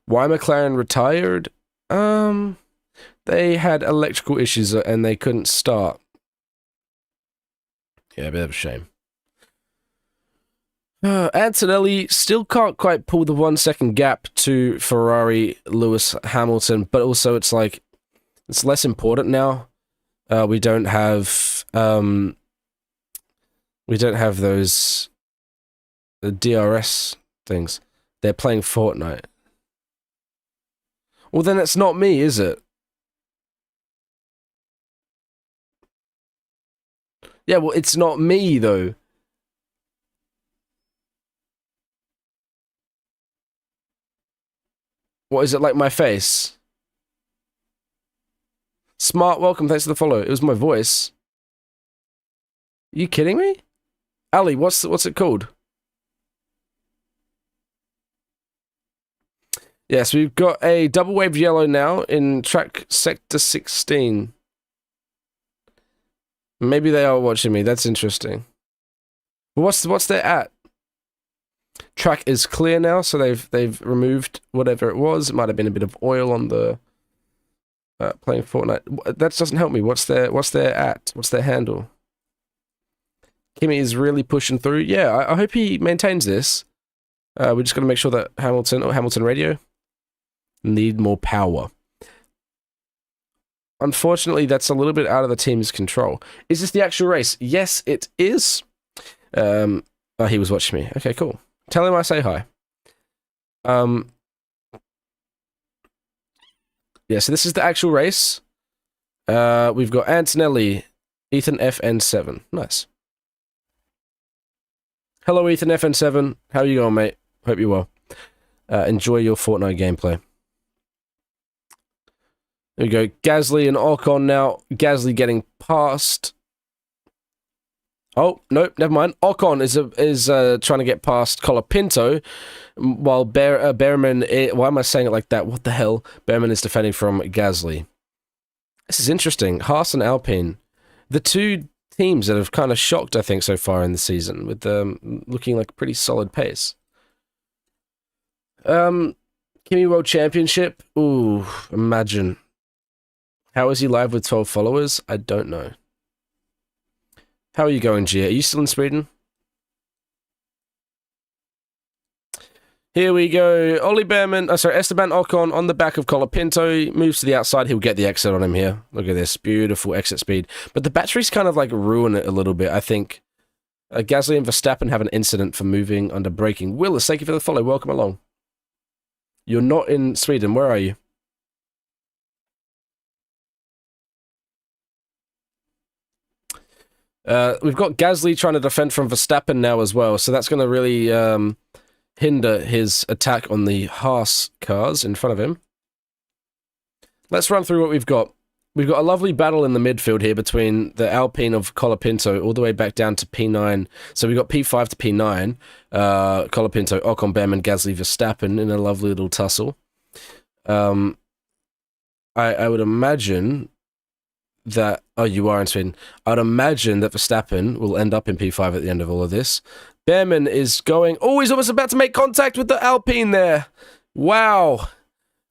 Why McLaren retired? They had electrical issues and they couldn't start. Yeah, a bit of a shame. Antonelli still can't quite pull the 1 second gap to Ferrari, Lewis Hamilton, but also it's like, it's less important now. We don't have those the DRS things. They're playing Fortnite. Well, then it's not me, is it? Yeah, well, it's not me, though. What, is it like my face? Smart, welcome, thanks for the follow. It was my voice. Are you kidding me? Ali, what's it called? Yes, we've got a double waved yellow now in track sector 16. Maybe they are watching me. That's interesting. What's their at? Track is clear now, so they've removed whatever it was. It might have been a bit of oil on the playing Fortnite. That doesn't help me. What's their at? What's their handle? Kimi is really pushing through. Yeah, I hope he maintains this. We're just gonna make sure that Hamilton Radio need more power. Unfortunately, that's a little bit out of the team's control. Is this the actual race? Yes, it is. Oh, he was watching me. Okay, cool. Tell him I say hi. Yeah, so this is the actual race. We've got Antonelli, Ethan FN7. Nice. Hello, Ethan FN7. How are you going, mate? Hope you're well. Enjoy your Fortnite gameplay. There we go. Gasly and Ocon now. Gasly getting past. Oh, nope, never mind. Ocon is trying to get past Colapinto, while Behrman... why am I saying it like that? What the hell? Behrman is defending from Gasly. This is interesting. Haas and Alpine. The two teams that have kind of shocked, I think, so far in the season, with them looking like a pretty solid pace. Kimi World Championship? Ooh, imagine. How is he live with 12 followers? I don't know. How are you going, Gia? Are you still in Sweden? Here we go. Esteban Ocon on the back of Colapinto. Moves to the outside. He'll get the exit on him here. Look at this. Beautiful exit speed. But the batteries kind of like ruin it a little bit, I think. Gasly and Verstappen have an incident for moving under braking. Willis, thank you for the follow. Welcome along. You're not in Sweden. Where are you? We've got Gasly trying to defend from Verstappen now as well, so that's going to really hinder his attack on the Haas cars in front of him. Let's run through what we've got. We've got a lovely battle in the midfield here between the Alpine of Colapinto all the way back down to P9. So we've got P5 to P9, Colapinto, Ocon, Behrman, Gasly, Verstappen in a lovely little tussle. I would imagine that... Oh, you are in Sweden. I'd imagine that Verstappen will end up in P5 at the end of all of this. Behrman is going... Oh, he's almost about to make contact with the Alpine there. Wow.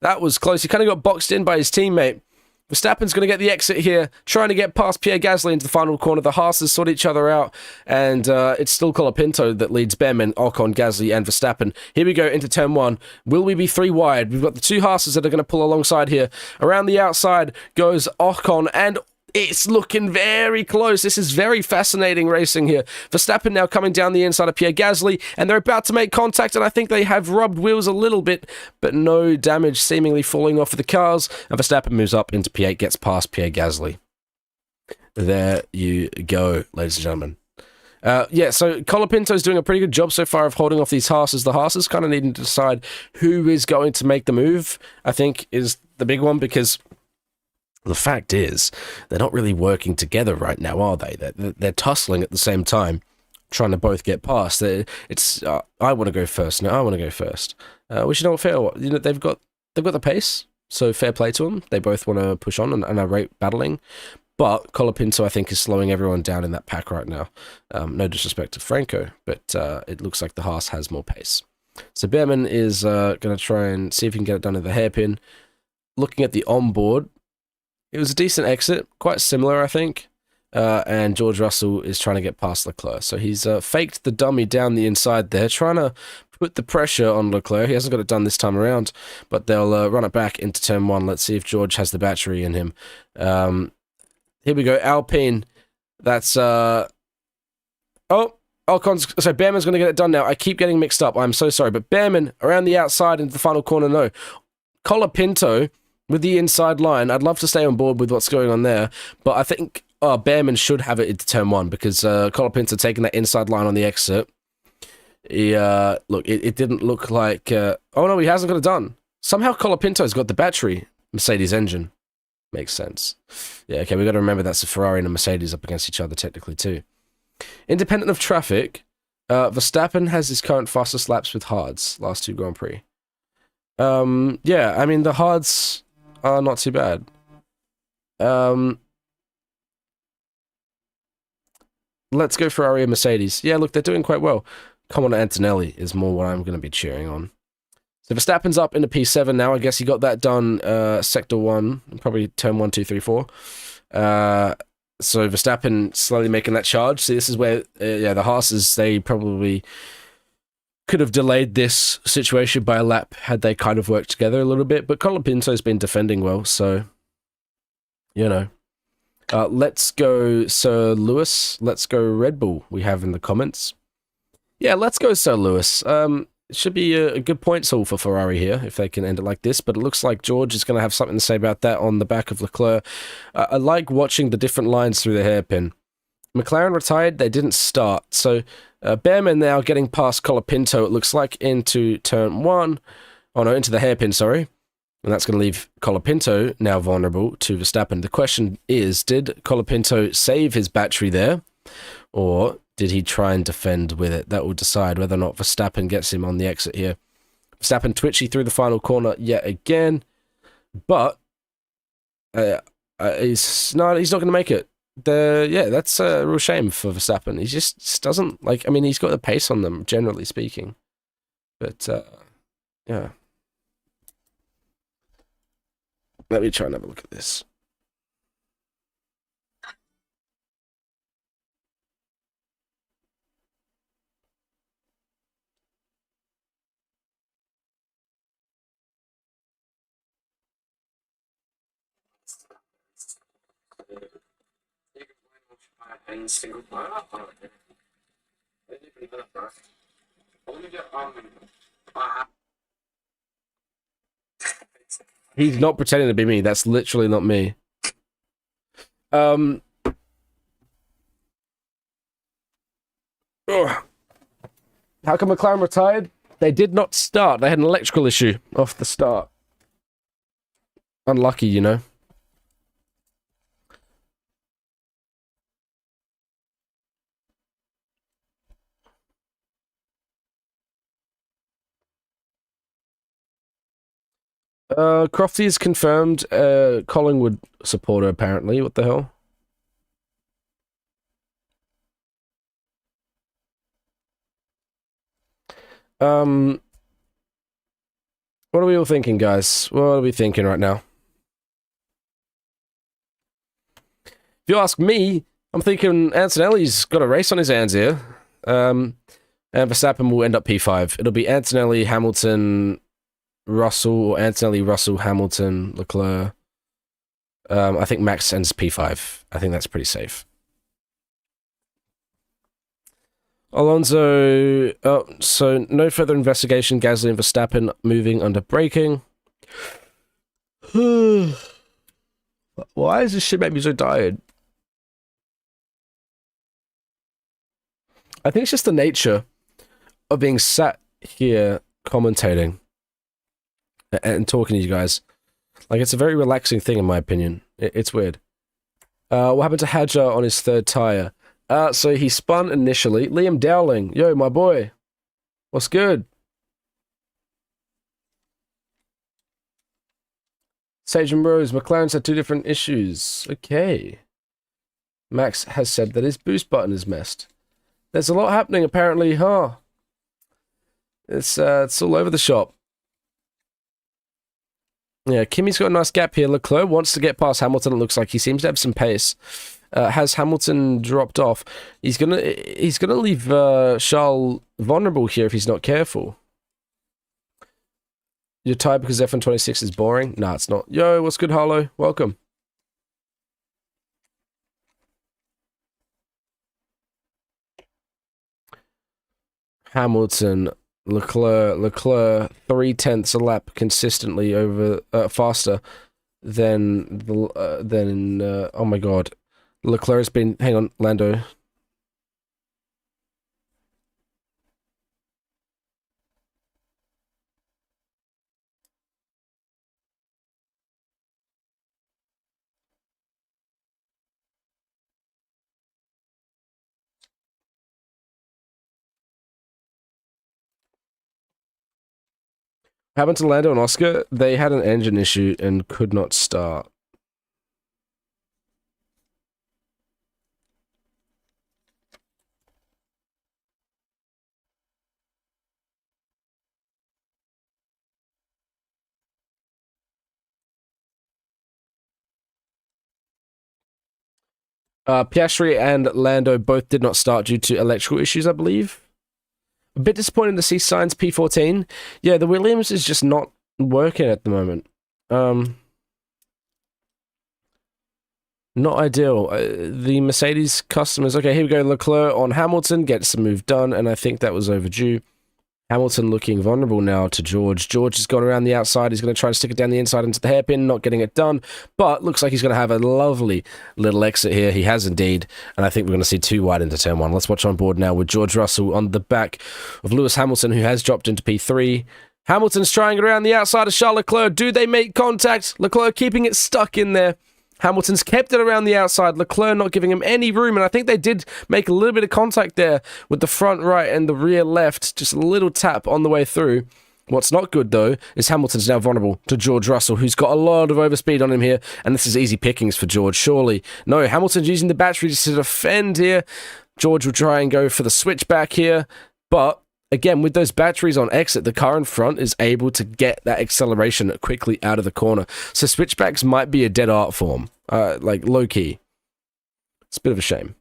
That was close. He kind of got boxed in by his teammate. Verstappen's going to get the exit here, trying to get past Pierre Gasly into the final corner. The Haas's sort each other out, and it's still Colapinto that leads Behrman, Ocon, Gasly, and Verstappen. Here we go into turn 1. Will we be 3 wide? We've got the two Haas's that are going to pull alongside here. Around the outside goes Ocon, and It's looking very close. This is very fascinating racing here. Verstappen now coming down the inside of Pierre Gasly, and they're about to make contact, and I think they have rubbed wheels a little bit, but no damage seemingly falling off of the cars, and Verstappen moves up into P8, gets past Pierre Gasly. There you go, ladies and gentlemen. Yeah, so Colapinto's doing a pretty good job so far of holding off these Haas's. The Haas's kind of needing to decide who is going to make the move, I think, is the big one, because the fact is, they're not really working together right now, are they? They're tussling at the same time, trying to both get past. It's I want to go first. No, I want to go first. Which, you know what, fair? You know, they've got the pace, so fair play to them. They both want to push on and are rate battling. But Colapinto, I think, is slowing everyone down in that pack right now. No disrespect to Franco, but it looks like the Haas has more pace. So Behrman is going to try and see if he can get it done at the hairpin. Looking at the onboard, it was a decent exit, quite similar, I think. And George Russell is trying to get past Leclerc. So he's faked the dummy down the inside there, trying to put the pressure on Leclerc. He hasn't got it done this time around, but they'll run it back into turn 1. Let's see if George has the battery in him. Here we go, Alpine. That's, Ocon, so Behrman's going to get it done now. I keep getting mixed up. I'm so sorry. But Behrman around the outside into the final corner, no. Colapinto with the inside line. I'd love to stay on board with what's going on there, but I think Behrman should have it into turn 1 because Colapinto taking that inside line on the exit. Look, it didn't look like... oh no, he hasn't got it done. Somehow Colapinto's got the battery. Mercedes engine. Makes sense. Yeah, okay, we got to remember that's a Ferrari and a Mercedes up against each other technically too. Independent of traffic, Verstappen has his current fastest laps with hards, last 2 Grand Prix. Yeah, I mean, the hards are not too bad. Let's go Ferrari and Mercedes. Yeah, look, they're doing quite well. Come on, Antonelli is more what I'm going to be cheering on. So Verstappen's up into P7 now. I guess he got that done Sector 1, probably turn 1, 2, 3, 4. So Verstappen slowly making that charge. See, this is where, yeah, the Haas's, they probably could have delayed this situation by a lap had they kind of worked together a little bit. But Colapinto's been defending well, so, you know. Let's go Sir Lewis. Let's go Red Bull, we have in the comments. Yeah, let's go Sir Lewis. It should be a good points haul for Ferrari here, if they can end it like this, but it looks like George is going to have something to say about that on the back of Leclerc. I like watching the different lines through the hairpin. McLaren retired, they didn't start, so Behrman now getting past Colapinto, it looks like, into turn 1. Oh no, into the hairpin, sorry. And that's going to leave Colapinto now vulnerable to Verstappen. The question is, did Colapinto save his battery there, or did he try and defend with it? That will decide whether or not Verstappen gets him on the exit here. Verstappen twitchy through the final corner yet again, but he's not going to make it. Yeah, that's a real shame for Verstappen. He just doesn't, like, I mean, he's got the pace on them, generally speaking. But, yeah. Let me try and have a look at this. He's not pretending to be me. That's literally not me. Oh. How come McLaren retired? They did not start. They had an electrical issue off the start. Unlucky, you know. Crofty is confirmed. Collingwood supporter, apparently. What the hell? What are we all thinking, guys? What are we thinking right now? If you ask me, I'm thinking Antonelli's got a race on his hands here. And Verstappen will end up P5. It'll be Antonelli, Hamilton, Russell, or Antonelli, Russell, Hamilton, Leclerc. I think Max ends P5. I think that's pretty safe. Alonso, so no further investigation. Gasly and Verstappen moving under braking. Why does this shit make me so tired? I think it's just the nature of being sat here commentating and talking to you guys. Like, it's a very relaxing thing, in my opinion. It's weird. What happened to Hadjar on his third tyre? So he spun initially. Liam Dowling, yo, my boy. What's good? Sage and Rose, McLaren's had 2 different issues. Okay. Max has said that his boost button is messed. There's a lot happening, apparently, huh? It's all over the shop. Yeah, Kimmy's got a nice gap here. Leclerc wants to get past Hamilton, it looks like. He seems to have some pace. Has Hamilton dropped off? He's gonna leave Charles vulnerable here if he's not careful. You're tired because F126 is boring? Nah, it's not. Yo, what's good, Harlow? Welcome. Hamilton, Leclerc 0.3 a lap consistently over faster than oh my god, Leclerc has been. Hang on, Lando. Happened to Lando and Oscar? They had an engine issue and could not start. Piastri and Lando both did not start due to electrical issues, I believe. A bit disappointing to see Sainz P14. Yeah, the Williams is just not working at the moment. Not ideal. The Mercedes customers... Okay, here we go. Leclerc on Hamilton. Gets the move done, and I think that was overdue. Hamilton looking vulnerable now to George. George has gone around the outside. He's going to try to stick it down the inside into the hairpin, not getting it done. But looks like he's going to have a lovely little exit here. He has indeed. And I think we're going to see 2 wide into turn 1. Let's watch on board now with George Russell on the back of Lewis Hamilton, who has dropped into P3. Hamilton's trying around the outside of Charles Leclerc. Do they make contact? Leclerc keeping it stuck in there. Hamilton's kept it around the outside. Leclerc not giving him any room, and I think they did make a little bit of contact there with the front right and the rear left. Just a little tap on the way through. What's not good, though, is Hamilton's now vulnerable to George Russell, who's got a lot of overspeed on him here, and this is easy pickings for George, surely. No, Hamilton's using the batteries to defend here. George will try and go for the switchback here, but... Again, with those batteries on exit, the car in front is able to get that acceleration quickly out of the corner. So switchbacks might be a dead art form, like low-key. It's a bit of a shame.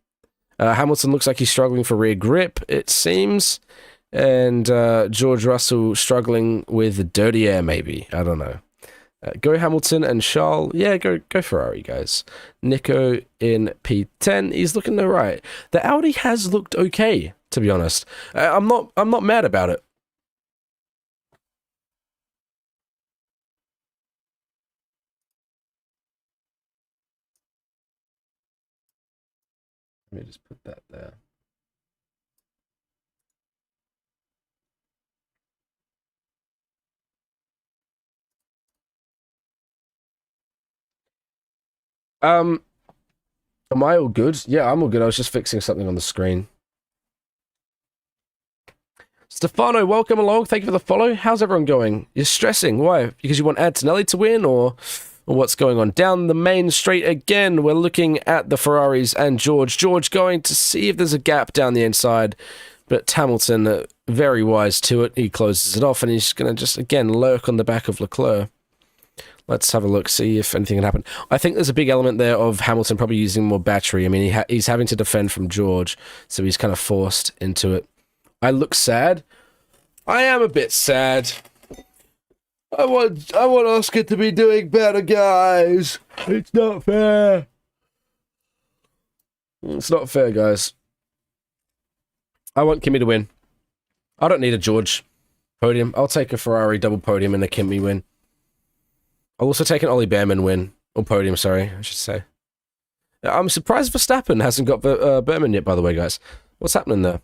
Hamilton looks like he's struggling for rear grip, it seems. And George Russell struggling with dirty air, maybe. I don't know. Go Hamilton and Charles. Yeah, go Ferrari, guys. Nico in P10. He's looking all right. The Audi has looked okay, to be honest. I'm not mad about it. Let me just put that there. Am I all good? Yeah, I'm all good. I was just fixing something on the screen. Stefano, welcome along. Thank you for the follow. How's everyone going? You're stressing. Why? Because you want Antonelli to win, or what's going on? Down the main straight again, we're looking at the Ferraris and George. George going to see if there's a gap down the inside, but Hamilton, very wise to it. He closes it off, and he's going to just, again, lurk on the back of Leclerc. Let's have a look, see if anything can happen. I think there's a big element there of Hamilton probably using more battery. I mean, he's having to defend from George, so he's kind of forced into it. I look sad. I am a bit sad. I want Oscar to be doing better, guys. It's not fair. It's not fair, guys. I want Kimi to win. I don't need a George podium. I'll take a Ferrari double podium and a Kimi win. I'll also take an Ollie Behrman win. Or podium, sorry, I should say. I'm surprised Verstappen hasn't got Behrman yet, by the way, guys. What's happening there?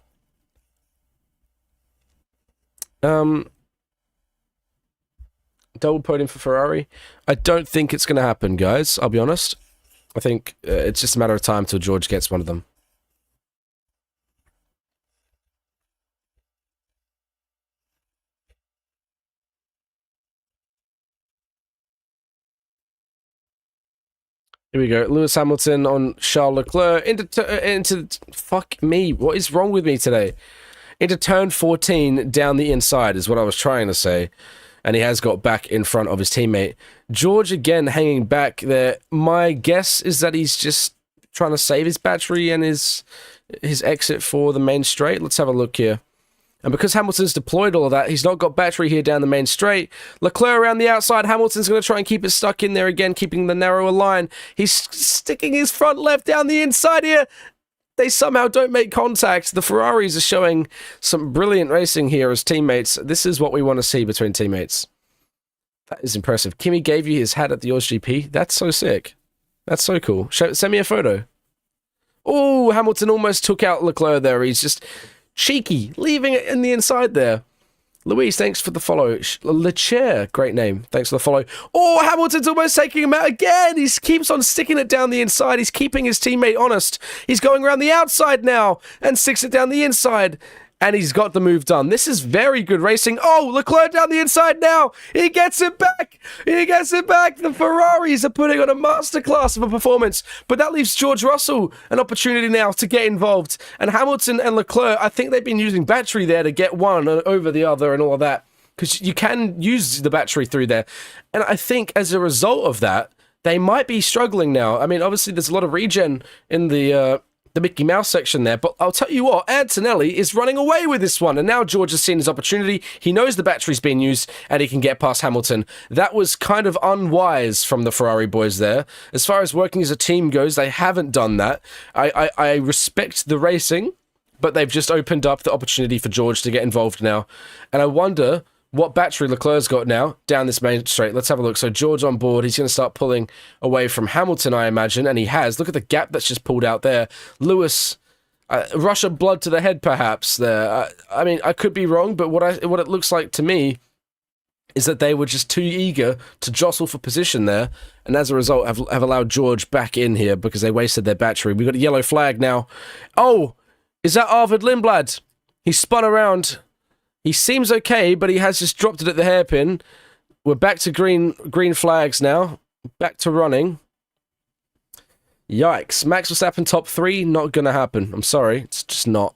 Double podium for Ferrari. I don't think it's going to happen, guys. I'll be honest. I think it's just a matter of time till George gets one of them. Here we go. Lewis Hamilton on Charles Leclerc into fuck me. What is wrong with me today? Into turn 14 down the inside is what I was trying to say. And he has got back in front of his teammate. George again hanging back there. My guess is that he's just trying to save his battery and his exit for the main straight. Let's have a look here. And because Hamilton's deployed all of that, he's not got battery here down the main straight. Leclerc around the outside. Hamilton's going to try and keep it stuck in there again, keeping the narrower line. He's sticking his front left down the inside here. They somehow don't make contact. The Ferraris are showing some brilliant racing here as teammates. This is what we want to see between teammates. That is impressive. Kimi gave you his hat at the AusGP. That's so sick. That's so cool. Send me a photo. Oh, Hamilton almost took out Leclerc there. He's just cheeky, leaving it in the inside there. Louise, thanks for the follow. LeChair, great name. Thanks for the follow. Oh, Hamilton's almost taking him out again. He keeps on sticking it down the inside. He's keeping his teammate honest. He's going around the outside now and sticks it down the inside. And he's got the move done. This is very good racing. Oh, Leclerc down the inside now. He gets it back. He gets it back. The Ferraris are putting on a masterclass of a performance. But that leaves George Russell an opportunity now to get involved. And Hamilton and Leclerc, I think they've been using battery there to get one over the other and all of that. Because you can use the battery through there. And I think as a result of that, they might be struggling now. I mean, obviously there's a lot of regen in the Mickey Mouse section there, but I'll tell you what, Antonelli is running away with this one, and now George has seen his opportunity. He knows the battery's being used, and he can get past Hamilton. That was kind of unwise from the Ferrari boys there. As far as working as a team goes, they haven't done that. I respect the racing, but they've just opened up the opportunity for George to get involved now, and I wonder what battery Leclerc's got now down this main straight. Let's have a look. So George on board. He's going to start pulling away from Hamilton, I imagine, and he has. Look at the gap that's just pulled out there. Lewis, rush of blood to the head, perhaps, there. I mean, I could be wrong, but what it looks like to me is that they were just too eager to jostle for position there, and as a result have allowed George back in here because they wasted their battery. We've got a yellow flag now. Oh, is that Arvid Lindblad? He spun around. He seems okay, but he has just dropped it at the hairpin. We're back to green flags now. Back to running. Yikes. Max Verstappen top 3, not gonna happen. I'm sorry, it's just not.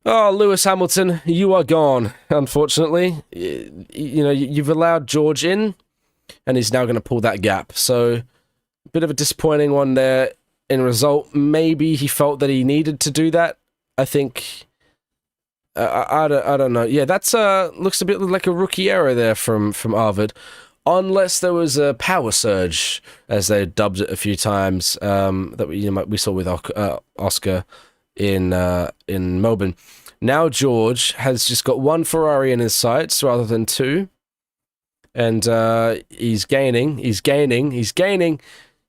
Oh, Lewis Hamilton, you are gone, unfortunately. You know, you've allowed George in, and he's now going to pull that gap. So, a bit of a disappointing one there in result. Maybe he felt that he needed to do that. I think... I don't know. Yeah, that's looks a bit like a rookie error there from Arvid, unless there was a power surge, as they dubbed it a few times, that we saw with Oscar in Melbourne. Now George has just got one Ferrari in his sights rather than two, and he's gaining. He's going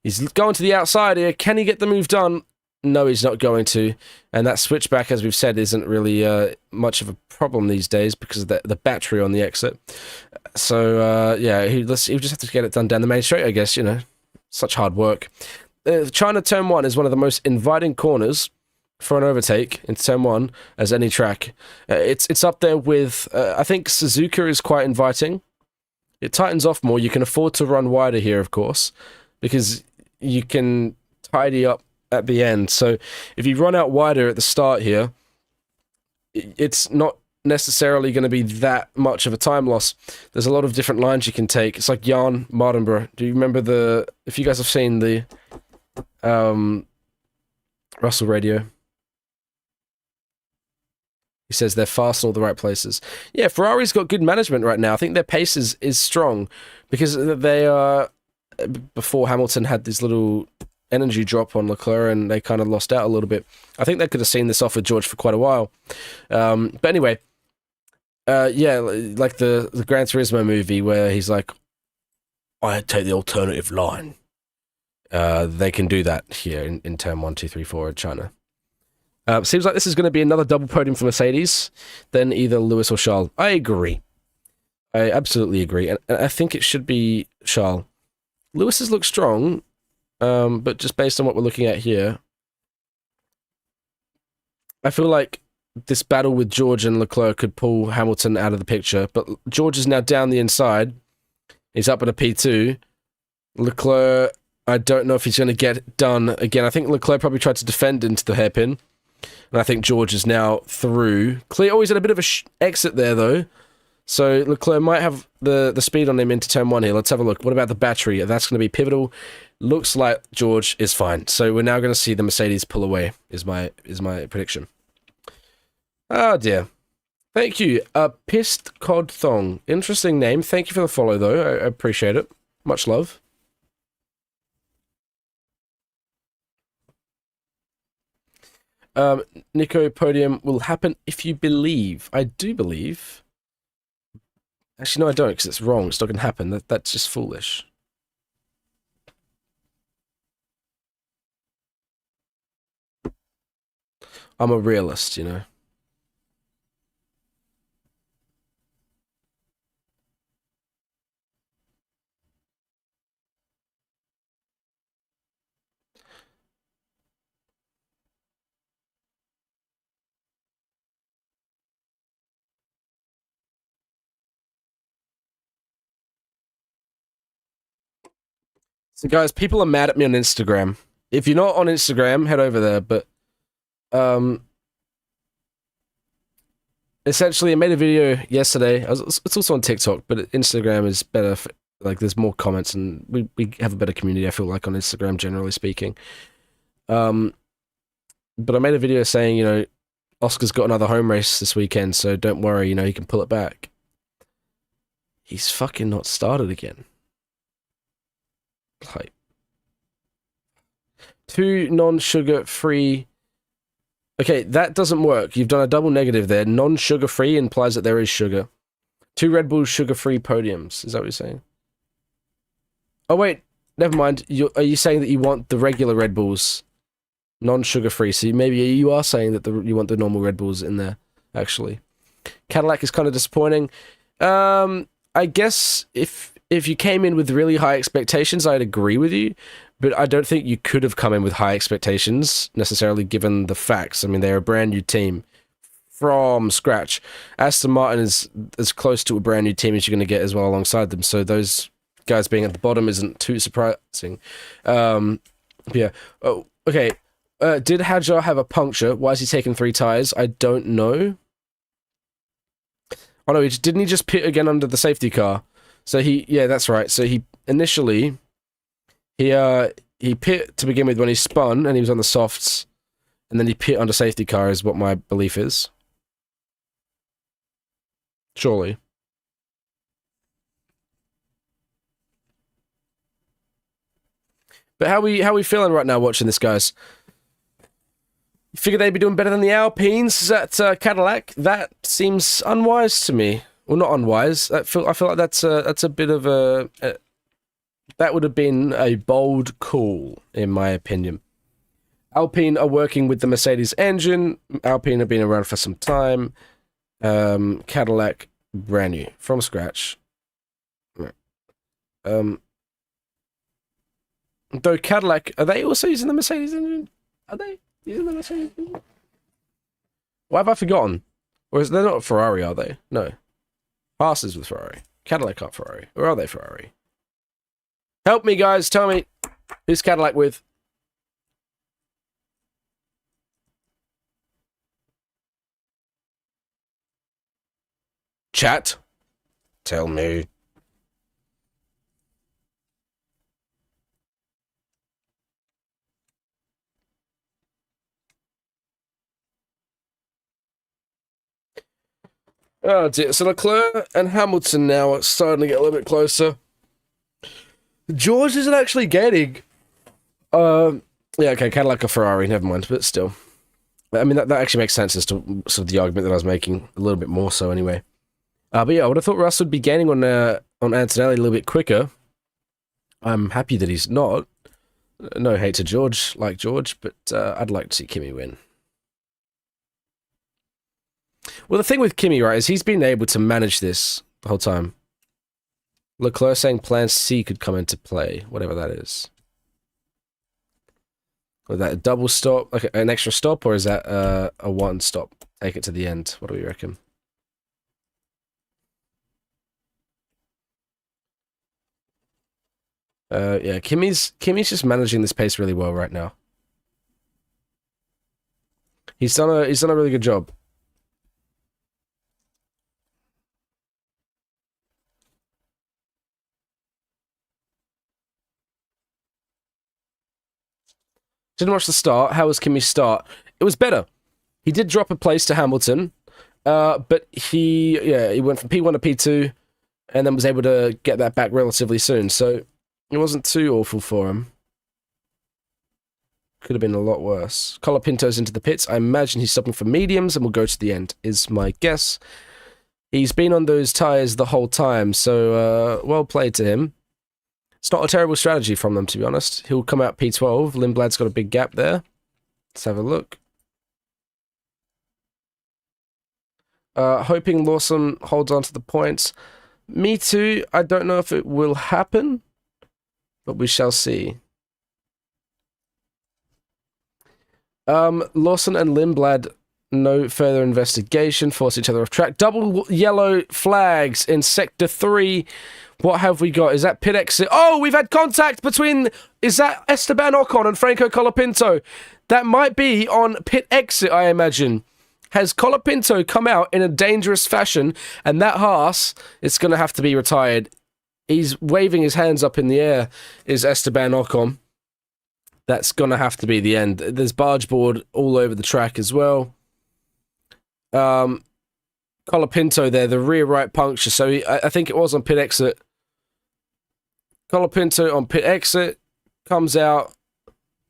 to the outside here. Can he get the move done? No, he's not going to. And that switchback, as we've said, isn't really much of a problem these days because of the battery on the exit. So, yeah, he'll just have to get it done down the main straight, I guess, you know. Such hard work. China Turn 1 is one of the most inviting corners for an overtake in Turn 1 as any track. It's up there with, I think Suzuka is quite inviting. It tightens off more. You can afford to run wider here, of course, because you can tidy up at the end. So if you run out wider at the start here, it's not necessarily going to be that much of a time loss. There's a lot of different lines you can take. It's like Jan Mardenborough. Do you remember if you guys have seen the Russell radio? He says they're fast in all the right places. Yeah, Ferrari's got good management right now. I think their pace is strong because they are, before Hamilton had this little energy drop on Leclerc and they kind of lost out a little bit. I think they could have seen this off with George for quite a while. But anyway, yeah, like the Gran Turismo movie where he's like, I take the alternative line. They can do that here in turn 1, 2, 3, 4 in China. Seems like this is going to be another double podium for Mercedes, then either Lewis or Charles. I agree. I absolutely agree. And I think it should be Charles. Lewis's look strong, but just based on what we're looking at here, I feel like this battle with George and Leclerc could pull Hamilton out of the picture. But George is now down the inside. He's up at a P2. Leclerc, I don't know if he's going to get it done again. I think Leclerc probably tried to defend into the hairpin. And I think George is now through. Clear always had a bit of a exit there, though. So Leclerc might have the speed on him into turn 1 here. Let's have a look. What about the battery? That's going to be pivotal. Looks like George is fine. So we're now going to see the Mercedes pull away, is my prediction. Oh, dear. Thank you. Pissed Cod Thong. Interesting name. Thank you for the follow, though. I appreciate it. Much love. Nico, podium will happen if you believe. I do believe. Actually, no, I don't, because it's wrong. It's not going to happen. That's just foolish. I'm a realist, you know. So, guys, people are mad at me on Instagram. If you're not on Instagram, head over there. But, essentially, I made a video yesterday. It's also on TikTok, but Instagram is better. Like, there's more comments, and we have a better community, I feel like, on Instagram, generally speaking. But I made a video saying, you know, Oscar's got another home race this weekend, so don't worry, you know, he can pull it back. He's fucking not started again. Like, 2 non-sugar free. Okay, that doesn't work. You've done a double negative there. Non-sugar free implies that there is sugar. 2 Red Bull sugar-free podiums. Is that what you're saying? Oh, wait. Never mind. Are you saying that you want the regular Red Bulls non-sugar-free? So maybe you are saying that you want the normal Red Bulls in there, actually. Cadillac is kind of disappointing. I guess if you came in with really high expectations, I'd agree with you. But I don't think you could have come in with high expectations, necessarily, given the facts. I mean, they're a brand new team from scratch. Aston Martin is as close to a brand new team as you're going to get as well alongside them. So those guys being at the bottom isn't too surprising. Yeah. Oh, okay. Did Hadjar have a puncture? Why is he taking 3 tires? I don't know. Oh no, didn't he just pit again under the safety car? So yeah, that's right. So he initially, he pit to begin with when he spun and he was on the softs, and then he pit under safety car is what my belief is. Surely. But how we feeling right now watching this, guys? You figure they'd be doing better than the Alpines at Cadillac? That seems unwise to me. Well, not unwise. I feel like that's a bit of that would have been a bold call, in my opinion. Alpine are working with the Mercedes engine. Alpine have been around for some time. Cadillac, brand new, from scratch. Though Cadillac, are they also using the Mercedes engine? Are they using the Mercedes engine? Why have I forgotten? Or is they're not Ferrari, are they? No. Haas is with Ferrari. Cadillac aren't Ferrari. Or are they Ferrari? Help me, guys. Tell me. Who's Cadillac with? Chat. Tell me. Oh dear. So Leclerc and Hamilton now are starting to get a little bit closer. George isn't actually gaining. Yeah, okay, kind of like a Ferrari, never mind, but still. I mean, that actually makes sense as to sort of the argument that I was making, a little bit more so anyway. But yeah, I would have thought Russ would be gaining on Antonelli a little bit quicker. I'm happy that he's not. No hate to George, like George, but I'd like to see Kimi win. Well, the thing with Kimi, right, is he's been able to manage this the whole time. Leclerc saying Plan C could come into play, whatever that is. Was that a double stop, like an extra stop, or is that a one stop? Take it to the end. What do we reckon? Yeah, Kimi's just managing this pace really well right now. He's done a really good job. Didn't watch the start. How was Kimi's start? It was better. He did drop a place to Hamilton, but he went from P1 to P2, and then was able to get that back relatively soon. So it wasn't too awful for him. Could have been a lot worse. Colapinto's into the pits. I imagine he's stopping for mediums and will go to the end, is my guess. He's been on those tyres the whole time, so well played to him. It's not a terrible strategy from them, to be honest. He'll come out P12. Lindblad's got a big gap there. Let's have a look. Hoping Lawson holds on to the points. Me too. I don't know if it will happen, but we shall see. Lawson and Lindblad, no further investigation, force each other off track. Double yellow flags in Sector 3. What have we got? Is that pit exit? Oh, we've had contact between... Is that Esteban Ocon and Franco Colapinto? That might be on pit exit, I imagine. Has Colapinto come out in a dangerous fashion, and that Haas is going to have to be retired. He's waving his hands up in the air, is Esteban Ocon. That's going to have to be the end. There's barge board all over the track as well. Colapinto there, the rear right puncture. So I think it was on pit exit. Colapinto on pit exit. Comes out.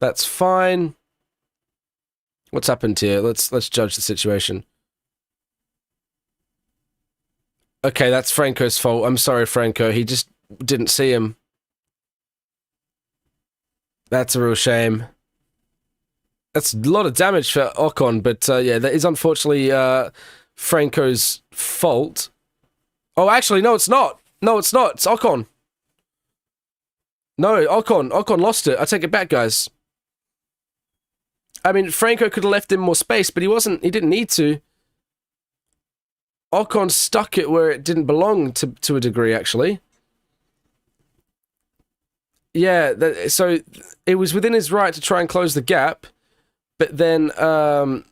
That's fine. What's happened here? Let's judge the situation. Okay, that's Franco's fault. I'm sorry, Franco. He just didn't see him. That's a real shame. That's a lot of damage for Ocon, but yeah, that is unfortunately Franco's fault. Oh, actually, no, it's not. No, it's not. It's Ocon. No, Ocon lost it. I take it back, guys. I mean, Franco could have left him more space, but he didn't need to. Ocon stuck it where it didn't belong to a degree, actually. Yeah, so it was within his right to try and close the gap, but then, oh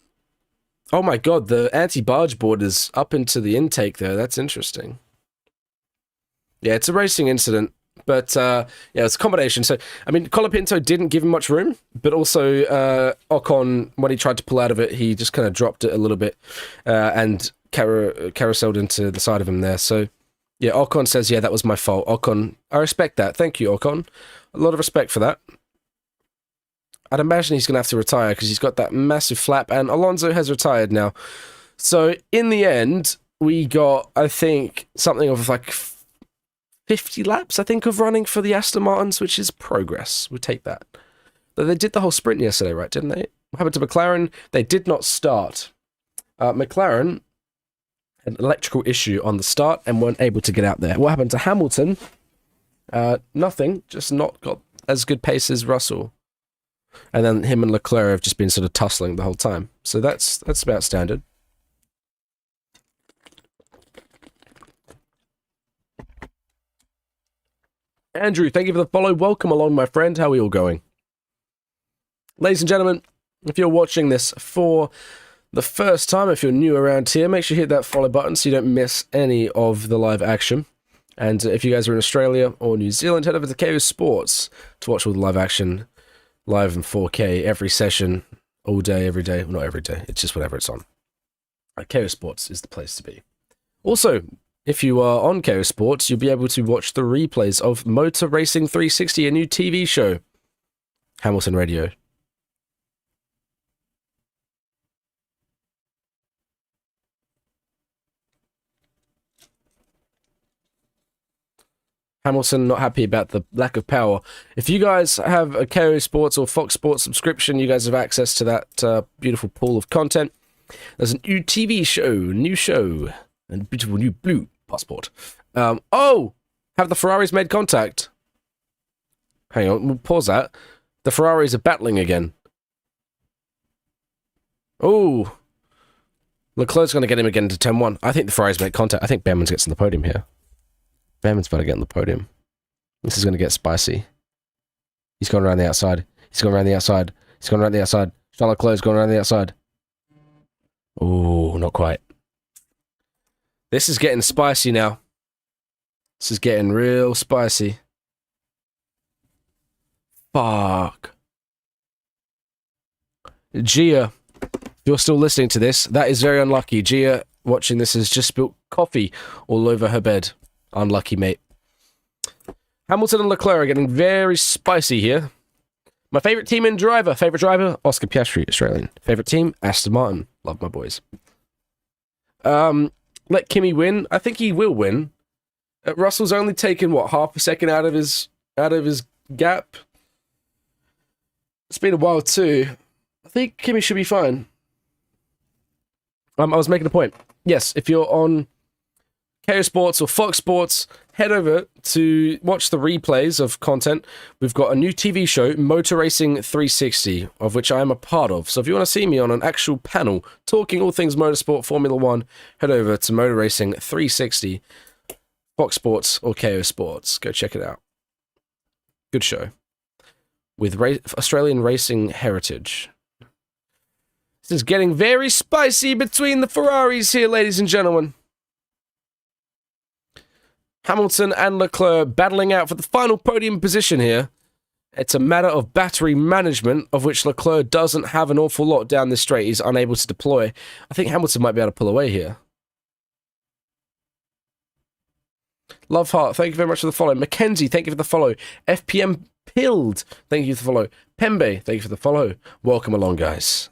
my god, the anti-barge board is up into the intake there. That's interesting. Yeah, it's a racing incident, but yeah, it's a combination. So, I mean, Colapinto didn't give him much room, but also Ocon, when he tried to pull out of it, he just kind of dropped it a little bit and carouseled into the side of him there. So, yeah, Ocon says, yeah, that was my fault. Ocon, I respect that. Thank you, Ocon. A lot of respect for that. I'd imagine he's going to have to retire because he's got that massive flap, and Alonso has retired now. So, in the end, we got, I think, something of like 50 laps, I think, of running for the Aston Martins, which is progress. We'll take that. But they did the whole sprint yesterday, right, didn't they? What happened to McLaren? They did not start. McLaren an electrical issue on the start and weren't able to get out there. What happened to Hamilton? Nothing, just not got as good pace as Russell. And then him and Leclerc have just been sort of tussling the whole time. So that's about standard. Andrew, thank you for the follow. Welcome along, my friend. How are we all going? Ladies and gentlemen, if you're watching this for the first time, if you're new around here, make sure you hit that follow button so you don't miss any of the live action. And if you guys are in Australia or New Zealand, head over to Kayo Sports to watch all the live action, live in 4K, every session, all day, every day. Well, not every day, it's just whatever it's on. Kayo Sports is the place to be. Also, if you are on Kayo Sports, you'll be able to watch the replays of Motor Racing 360, a new TV show. Hamilton Radio. Hamilton not happy about the lack of power. If you guys have a Kayo Sports or Fox Sports subscription, you guys have access to that beautiful pool of content. There's a new TV show, and a beautiful new blue passport. Oh! Have the Ferraris made contact? Hang on, we'll pause that. The Ferraris are battling again. Oh! Leclerc's going to get him again to 10-1. I think the Ferraris made contact. I think Behrman's gets on the podium here. Behrman's about to get on the podium. This is going to get spicy. He's going around the outside. He's going around the outside. He's going around the outside. Charles Leclerc's going around the outside. Oh, not quite. This is getting spicy now. This is getting real spicy. Fuck. Gia, if you're still listening to this, that is very unlucky. Gia, watching this, has just spilled coffee all over her bed. Unlucky, mate. Hamilton and Leclerc are getting very spicy here. My favourite team and driver. Favourite driver, Oscar Piastri, Australian. Favourite team, Aston Martin. Love my boys. Let Kimi win. I think he will win. Russell's only taken, what, half a second out of his gap? It's been a while too. I think Kimi should be fine. I was making a point. Yes, if you're on Kayo Sports or Fox Sports, head over to watch the replays of content. We've got a new TV show, Motor Racing 360, of which I am a part of. So if you want to see me on an actual panel talking all things motorsport, Formula One, head over to Motor Racing 360, Fox Sports or Kayo Sports. Go check it out. Good show. With Australian racing heritage. This is getting very spicy between the Ferraris here, ladies and gentlemen. Hamilton and Leclerc battling out for the final podium position here. It's a matter of battery management, of which Leclerc doesn't have an awful lot down this straight. He's unable to deploy. I think Hamilton might be able to pull away here. Love Heart, thank you very much for the follow. Mackenzie, thank you for the follow. FPM Pilled, thank you for the follow. Pembe, thank you for the follow. Welcome along, guys.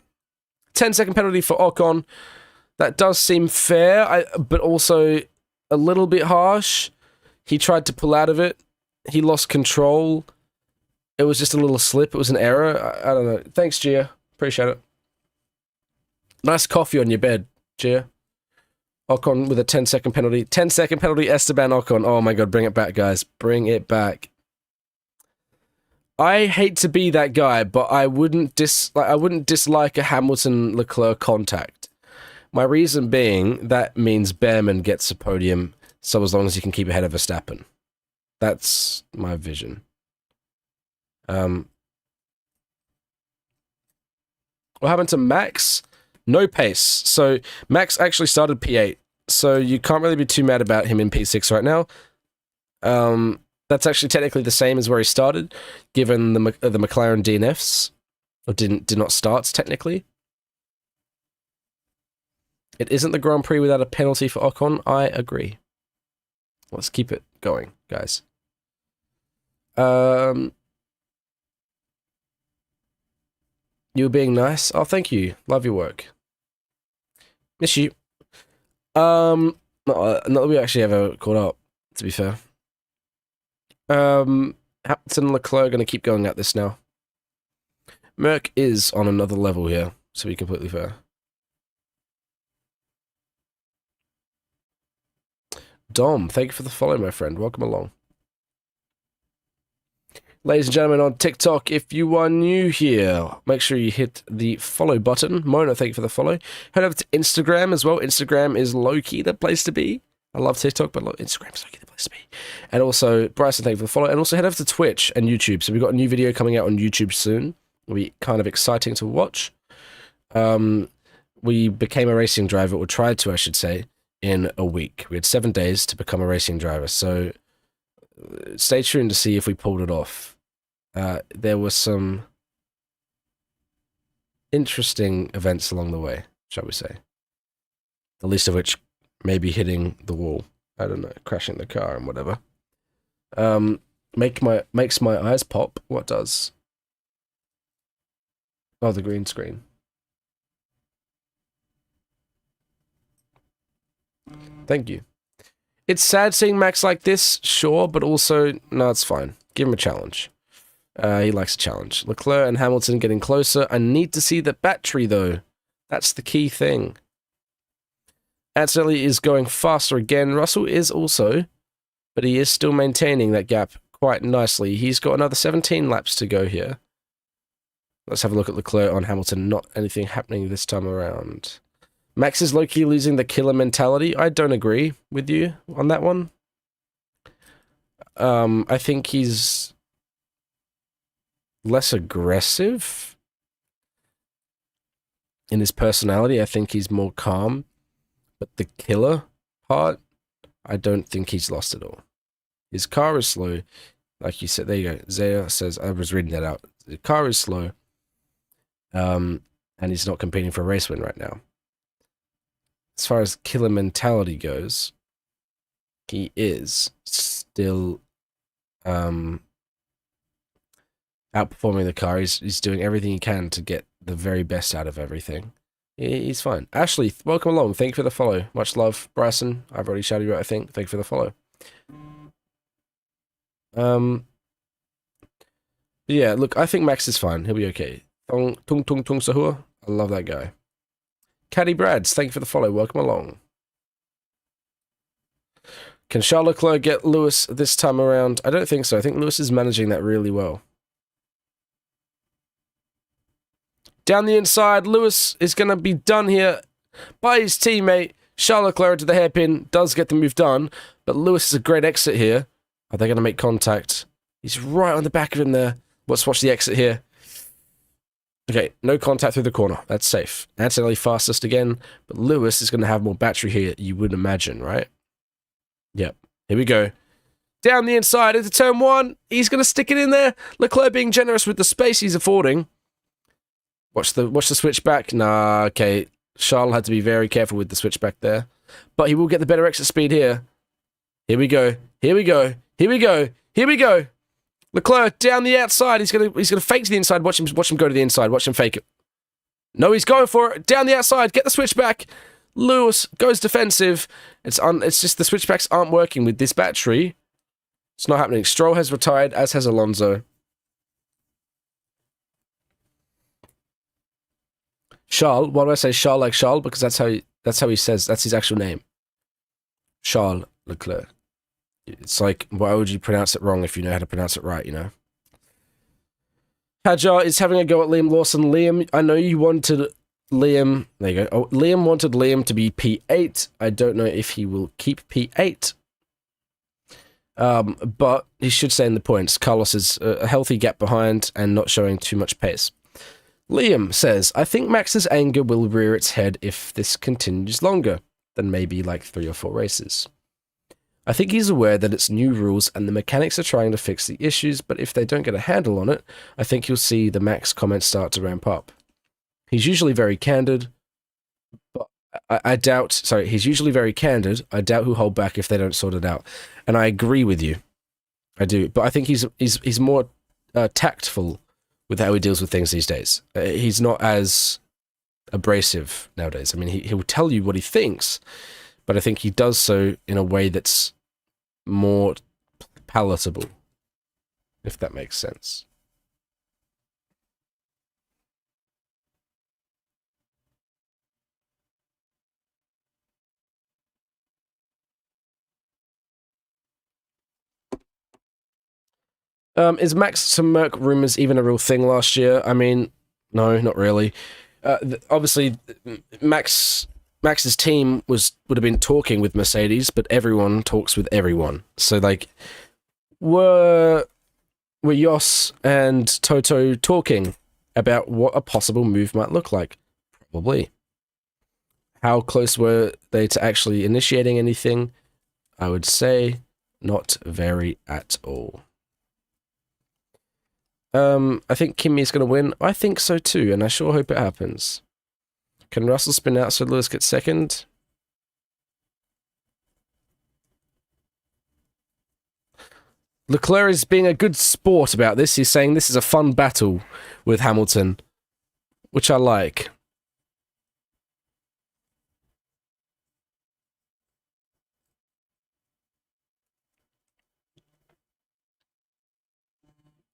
10-second penalty for Ocon. That does seem fair, but also a little bit harsh. He tried to pull out of it. He lost control. It was just a little slip. It was an error. I don't know. Thanks, Gia. Appreciate it. Nice coffee on your bed, Gia. Ocon with a 10-second penalty. 10-second penalty, Esteban Ocon. Oh my god, bring it back, guys. Bring it back. I hate to be that guy, but I wouldn't dislike a Hamilton-Leclerc contact. My reason being, that means Behrman gets a podium, so as long as he can keep ahead of Verstappen. That's my vision. What happened to Max? No pace. So Max actually started P8, so you can't really be too mad about him in P6 right now. That's actually technically the same as where he started, given the McLaren DNFs, or did not start technically. It isn't the Grand Prix without a penalty for Ocon. I agree. Let's keep it going, guys. You were being nice. Oh, thank you. Love your work. Miss you. Not that we actually ever caught up, to be fair. Hamilton and Leclerc are going to keep going at this now. Merc is on another level here, to be completely fair. Dom, thank you for the follow, my friend. Welcome along. Ladies and gentlemen, on TikTok, if you are new here, make sure you hit the follow button. Mona, thank you for the follow. Head over to Instagram as well. Instagram is low-key the place to be. I love TikTok, but Instagram is low-key the place to be. And also, Bryson, thank you for the follow. And also head over to Twitch and YouTube. So we've got a new video coming out on YouTube soon. It'll be kind of exciting to watch. We became a racing driver, or tried to, I should say, in a week. We had 7 days to become a racing driver. So stay tuned to see if we pulled it off. There were some interesting events along the way, shall we say. The least of which maybe hitting the wall. I don't know, crashing the car and whatever. Makes my eyes pop. What does? Oh, the green screen. Thank you. It's sad seeing Max like this, sure, but also, no, it's fine. Give him a challenge. He likes a challenge. Leclerc and Hamilton getting closer. I need to see the battery, though. That's the key thing. Antonelli is going faster again. Russell is also, but he is still maintaining that gap quite nicely. He's got another 17 laps to go here. Let's have a look at Leclerc on Hamilton. Not anything happening this time around. Max is low-key losing the killer mentality. I don't agree with you on that one. I think he's less aggressive in his personality. I think he's more calm. But the killer part, I don't think he's lost at all. His car is slow. Like you said, there you go. Zaya says, I was reading that out. The car is slow. And he's not competing for a race win right now. As far as killer mentality goes, he is still outperforming the car. He's doing everything he can to get the very best out of everything. He's fine. Ashley, welcome along. Thank you for the follow. Much love. Bryson, I've already shouted you out, I think. Thank you for the follow. Yeah, look, I think Max is fine. He'll be okay. Tung Sahur. I love that guy. Caddy Brads, thank you for the follow. Welcome along. Can Charles Leclerc get Lewis this time around? I don't think so. I think Lewis is managing that really well. Down the inside, Lewis is going to be done here by his teammate. Charles Leclerc to the hairpin, does get the move done, but Lewis is a great exit here. Are they going to make contact? He's right on the back of him there. Let's watch the exit here. Okay, no contact through the corner. That's safe. Antonelli fastest again, but Lewis is going to have more battery here, you would imagine, right? Yep. Here we go. Down the inside into turn one. He's going to stick it in there. Leclerc being generous with the space he's affording. Watch the switchback. Nah, okay. Charles had to be very careful with the switchback there. But he will get the better exit speed here. Here we go. Here we go. Here we go. Here we go. Leclerc down the outside. He's gonna fake to the inside. Watch him go to the inside. Watch him fake it. No, he's going for it. Down the outside. Get the switchback. Lewis goes defensive. It's just the switchbacks aren't working with this battery. It's not happening. Stroll has retired, as has Alonso. Charles. Why do I say Charles like Charles? Because that's how he says. That's his actual name. Charles Leclerc. It's like, why would you pronounce it wrong if you know how to pronounce it right, you know? Hajar is having a go at Liam Lawson. Liam, I know you wanted Liam... There you go. Oh, Liam wanted Liam to be P8. I don't know if he will keep P8. But he should stay in the points. Carlos is a healthy gap behind and not showing too much pace. Liam says, I think Max's anger will rear its head if this continues longer than maybe like 3 or 4 races. I think he's aware that it's new rules and the mechanics are trying to fix the issues, but if they don't get a handle on it, I think you'll see the Max comments start to ramp up. He's usually very candid, but I doubt... Sorry, he's usually very candid. I doubt he'll hold back if they don't sort it out. And I agree with you. I do. But I think he's more tactful with how he deals with things these days. He's not as abrasive nowadays. I mean, he'll tell you what he thinks, but I think he does so in a way that's more palatable, if that makes sense. Is Max to Merc rumors even a real thing last year? I mean, no, not really. Obviously, Max's team would have been talking with Mercedes, but everyone talks with everyone. So, like, were Jos and Toto talking about what a possible move might look like? Probably. How close were they to actually initiating anything? I would say not very at all. I think Kimi's going to win. I think so too, and I sure hope it happens. Can Russell spin out so Lewis gets second? Leclerc is being a good sport about this. He's saying this is a fun battle with Hamilton, which I like.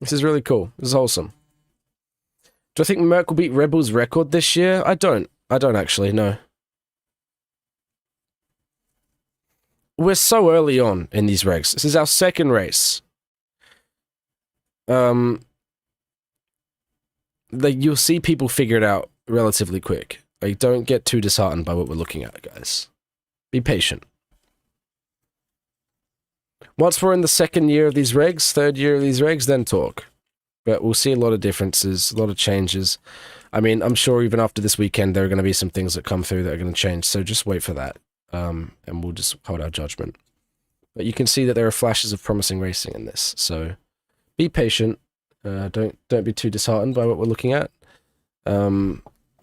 This is really cool. This is wholesome. Do I think Merc will beat Red Bull's record this year? I don't. I don't actually, no. We're so early on in these regs. This is our second race. Like, you'll see people figure it out relatively quick. Like, don't get too disheartened by what we're looking at, guys. Be patient. Once we're in the second year of these regs, third year of these regs, then talk. But we'll see a lot of differences, a lot of changes. I mean, I'm sure even after this weekend, there are going to be some things that come through that are going to change. So just wait for that. And we'll just hold our judgment. But you can see that there are flashes of promising racing in this. So be patient. Don't be too disheartened by what we're looking at.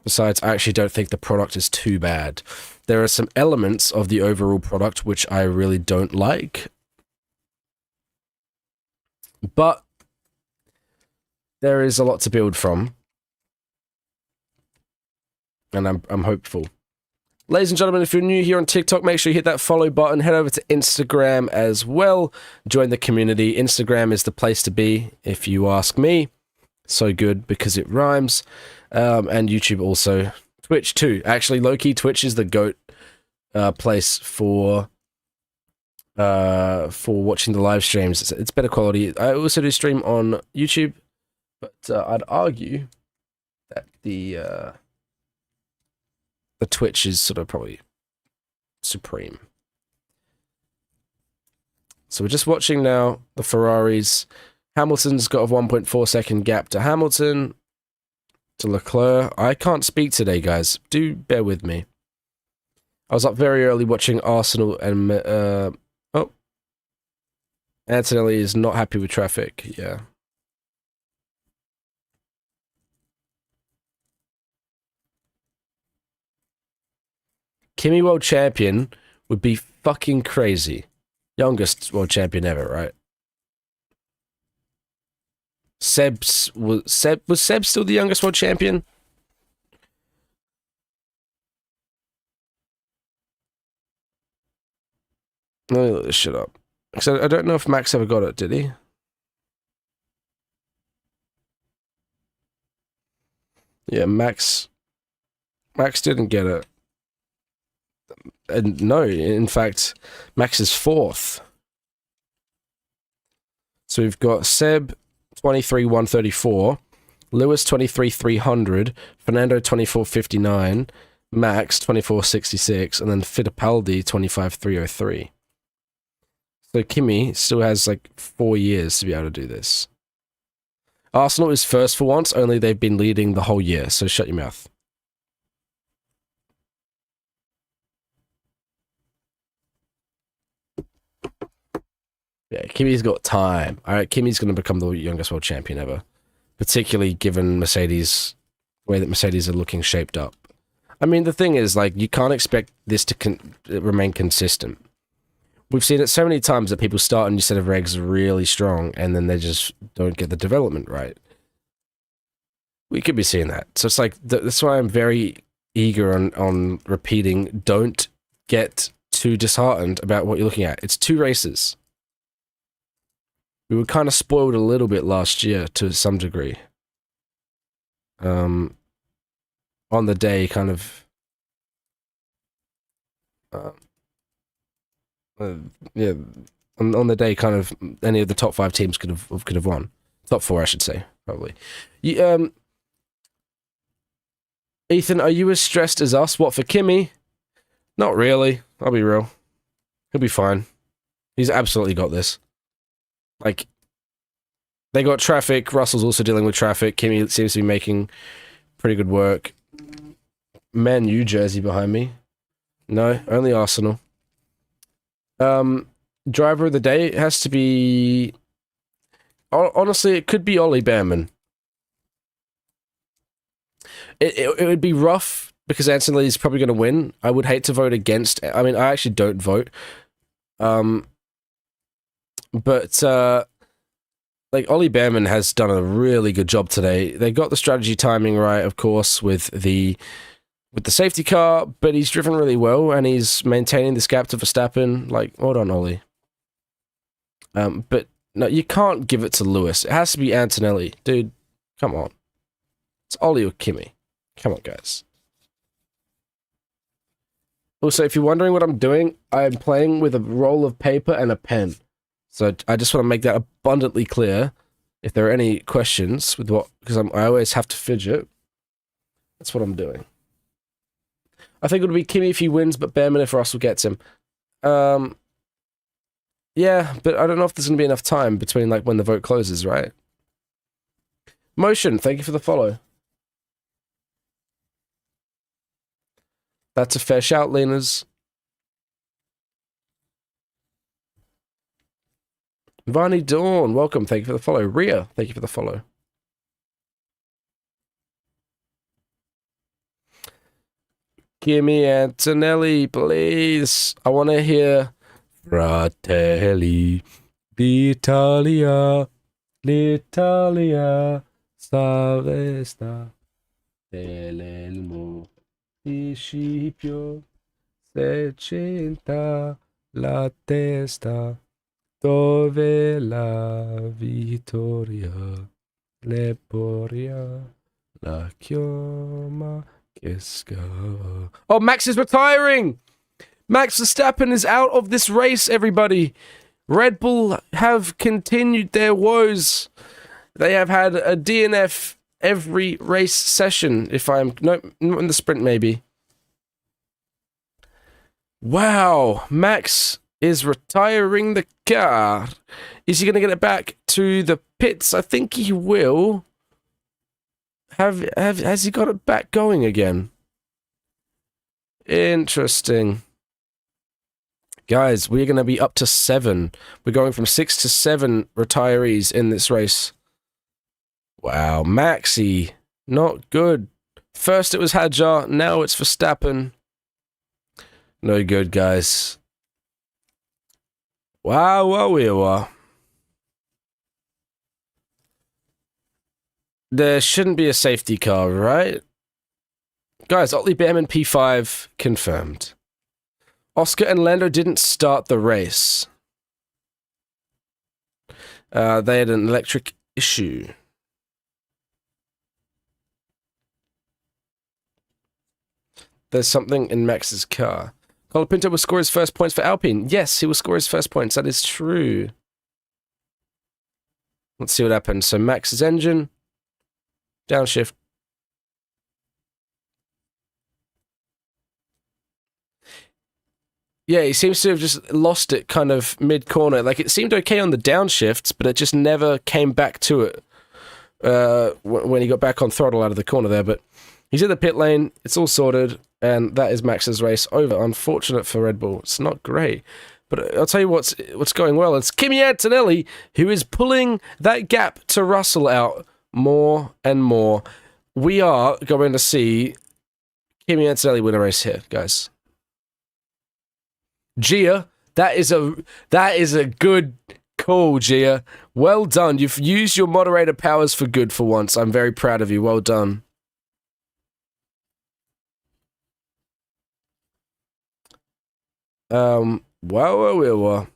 Besides, I actually don't think the product is too bad. There are some elements of the overall product which I really don't like. But there is a lot to build from. And I'm hopeful. Ladies and gentlemen, if you're new here on TikTok, make sure you hit that follow button. Head over to Instagram as well. Join the community. Instagram is the place to be, if you ask me. So good because it rhymes. And YouTube also. Twitch too. Actually, low-key, Twitch is the GOAT place for watching the live streams. It's better quality. I also do stream on YouTube, but I'd argue that the Twitch is sort of probably supreme. So we're just watching now the Ferraris. Hamilton's got a 1.4 second gap to Hamilton, to Leclerc. I can't speak today, guys. Do bear with me. I was up very early watching Arsenal and... Antonelli is not happy with traffic, yeah. Kimi world champion would be fucking crazy. Youngest world champion ever, right? Was Seb still the youngest world champion? Let me look this shit up. So I don't know if Max ever got it, did he? Yeah, Max didn't get it. And no, in fact, Max is fourth. So we've got Seb 23,134, Lewis 23,300, Fernando 24,59, Max 24,66, and then Fittipaldi 25,303. So Kimi still has like 4 years to be able to do this. Arsenal is first for once, only they've been leading the whole year, so shut your mouth. Yeah, Kimi's got time. All right, Kimi's going to become the youngest world champion ever, particularly given Mercedes, the way that Mercedes are looking shaped up. I mean, the thing is, like, you can't expect this to remain consistent. We've seen it so many times that people start a new set of regs really strong, and then they just don't get the development right. We could be seeing that. So it's like, that's why I'm very eager on repeating, don't get too disheartened about what you're looking at. It's 2 races. We were kind of spoiled a little bit last year to some degree. On the day, kind of... yeah, on the day, kind of any of the top 5 teams could have won. Top 4, I should say, probably. You, Ethan, are you as stressed as us? What, for Kimi? Not really. I'll be real. He'll be fine. He's absolutely got this. Like, they got traffic. Russell's also dealing with traffic. Kimi seems to be making pretty good work. Man U jersey behind me. No, only Arsenal. Driver of the day has to be... Honestly, it could be Ollie Behrman. It would be rough because Anthony is probably going to win. I would hate to vote against... I mean, I actually don't vote. But like Ollie Behrman has done a really good job today. They got the strategy timing right, of course, with the safety car, but he's driven really well and he's maintaining this gap to Verstappen. Like, hold on, Ollie. But no, you can't give it to Lewis. It has to be Antonelli, dude. Come on, it's Ollie or Kimi. Come on, guys. Also, if you're wondering what I'm doing, I'm playing with a roll of paper and a pen. So I just want to make that abundantly clear. If there are any questions with what, because I always have to fidget. That's what I'm doing. I think it would be Kimi if he wins, but Behrman if Russell gets him. Yeah, but I don't know if there's going to be enough time between like when the vote closes, right? Motion, thank you for the follow. That's a fair shout, Lenas. Varney Dawn, welcome. Thank you for the follow. Ria, thank you for the follow. Give me Antonelli, please. I want to hear Fratelli d'Italia, l'Italia, salvesta dell'elmo, discipio, secenta, la testa. Dove la vittoria le poria la chioma che scava. Oh, Max is retiring! Max Verstappen is out of this race, everybody. Red Bull have continued their woes. They have had a DNF every race session, if I'm... No, not in the sprint, maybe. Wow, Max is retiring the car. Is he going to get it back to the pits? I think he will. Has he got it back going again? Interesting. Guys, we're going to be up to 7. We're going from 6 to 7 retirees in this race. Wow, Maxi. Not good. First it was Hadjar, now it's Verstappen. No good, guys. Wow. There shouldn't be a safety car, right? Guys, Ollie Behrman P5 confirmed. Oscar and Lando didn't start the race. They had an electric issue. There's something in Max's car. Colapinto will score his first points for Alpine. Yes, he will score his first points. That is true. Let's see what happens. So Max's engine. Downshift. Yeah, he seems to have just lost it kind of mid-corner. Like, it seemed okay on the downshifts, but it just never came back to it when he got back on throttle out of the corner there. But he's in the pit lane. It's all sorted. And that is Max's race over. Unfortunate for Red Bull. It's not great. But I'll tell you what's going well. It's Kimi Antonelli who is pulling that gap to Russell out more and more. We are going to see Kimi Antonelli win a race here, guys. Gia, that is a good call, Gia. Well done. You've used your moderator powers for good for once. I'm very proud of you. Well done. Wow.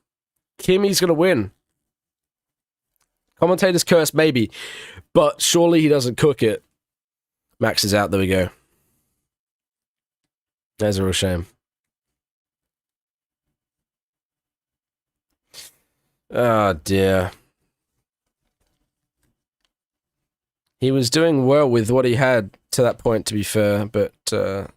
Kimi's gonna win. Commentator's curse, maybe. But surely he doesn't cook it. Max is out. There we go. That's a real shame. Oh, dear. He was doing well with what he had to that point, to be fair, but it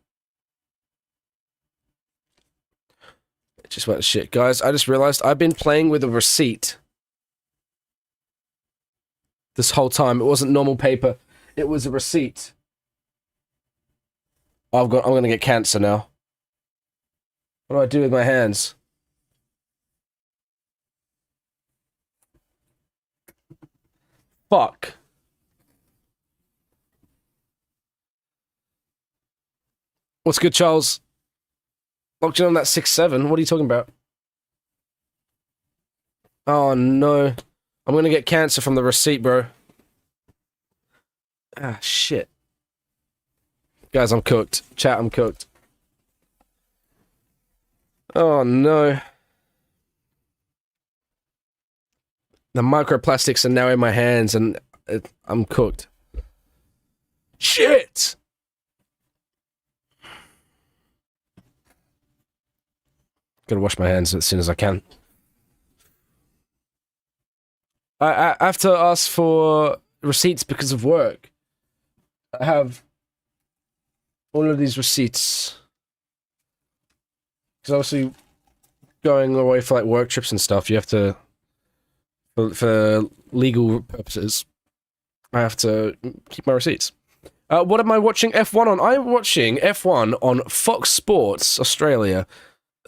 just went to shit. Guys, I just realized I've been playing with a receipt this whole time. It wasn't normal paper. It was a receipt. I'm going to get cancer now. What do I do with my hands? Fuck. What's good, Charles? Locked in on that 6-7. What are you talking about? Oh, no. I'm gonna get cancer from the receipt, bro. Ah, shit. Guys, I'm cooked. Chat, I'm cooked. Oh, no. The microplastics are now in my hands, and I'm cooked. Shit! Gotta wash my hands as soon as I can. I have to ask for receipts because of work. I have all of these receipts. Because obviously, going away for like work trips and stuff, you have to, for legal purposes, I have to keep my receipts. What am I watching F1 on? I'm watching F1 on Fox Sports Australia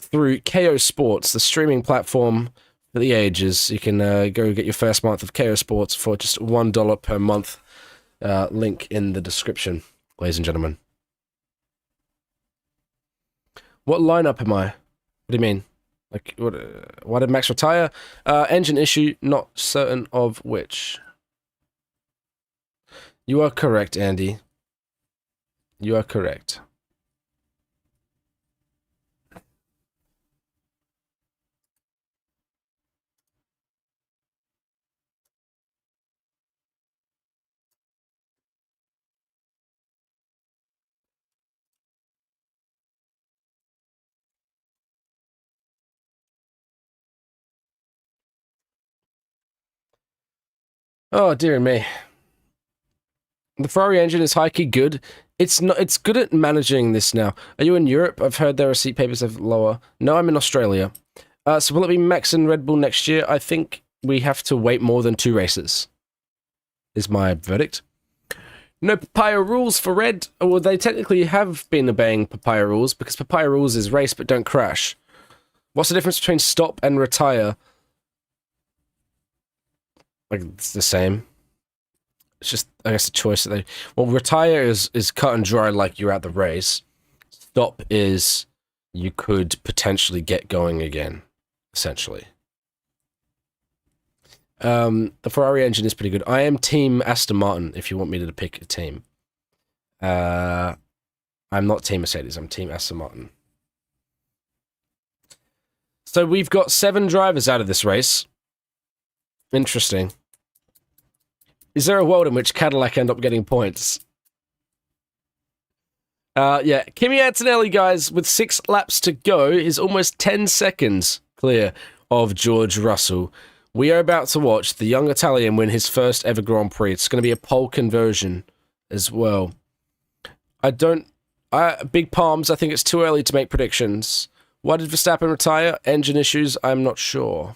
through Kayo Sports, the streaming platform for the ages. You can go get your first month of Kayo Sports for just $1 per month. Link in the description, ladies and gentlemen. What lineup am I? What do you mean? Like, why did Max retire? Engine issue, not certain of which. You are correct, Andy. You are correct. Oh, dear me. The Ferrari engine is high-key good. It's not. It's good at managing this now. Are you in Europe? I've heard their receipt papers have lower. No, I'm in Australia. So will it be Max and Red Bull next year? I think we have to wait more than 2 races. Is my verdict. No papaya rules for Red. Well, they technically have been obeying papaya rules because papaya rules is race but don't crash. What's the difference between stop and retire? Like, it's the same. It's just, I guess, a choice that they... Well, retire is cut and dry, like you're at the race. Stop is you could potentially get going again, essentially. The Ferrari engine is pretty good. I am Team Aston Martin, if you want me to pick a team. I'm not Team Mercedes, I'm Team Aston Martin. So we've got 7 drivers out of this race. Interesting. Is there a world in which Cadillac end up getting points? Yeah, Kimi Antonelli, guys, with 6 laps to go, is almost 10 seconds clear of George Russell. We are about to watch the young Italian win his first ever Grand Prix. It's going to be a pole conversion as well. Big palms, I think it's too early to make predictions. Why did Verstappen retire? Engine issues, I'm not sure.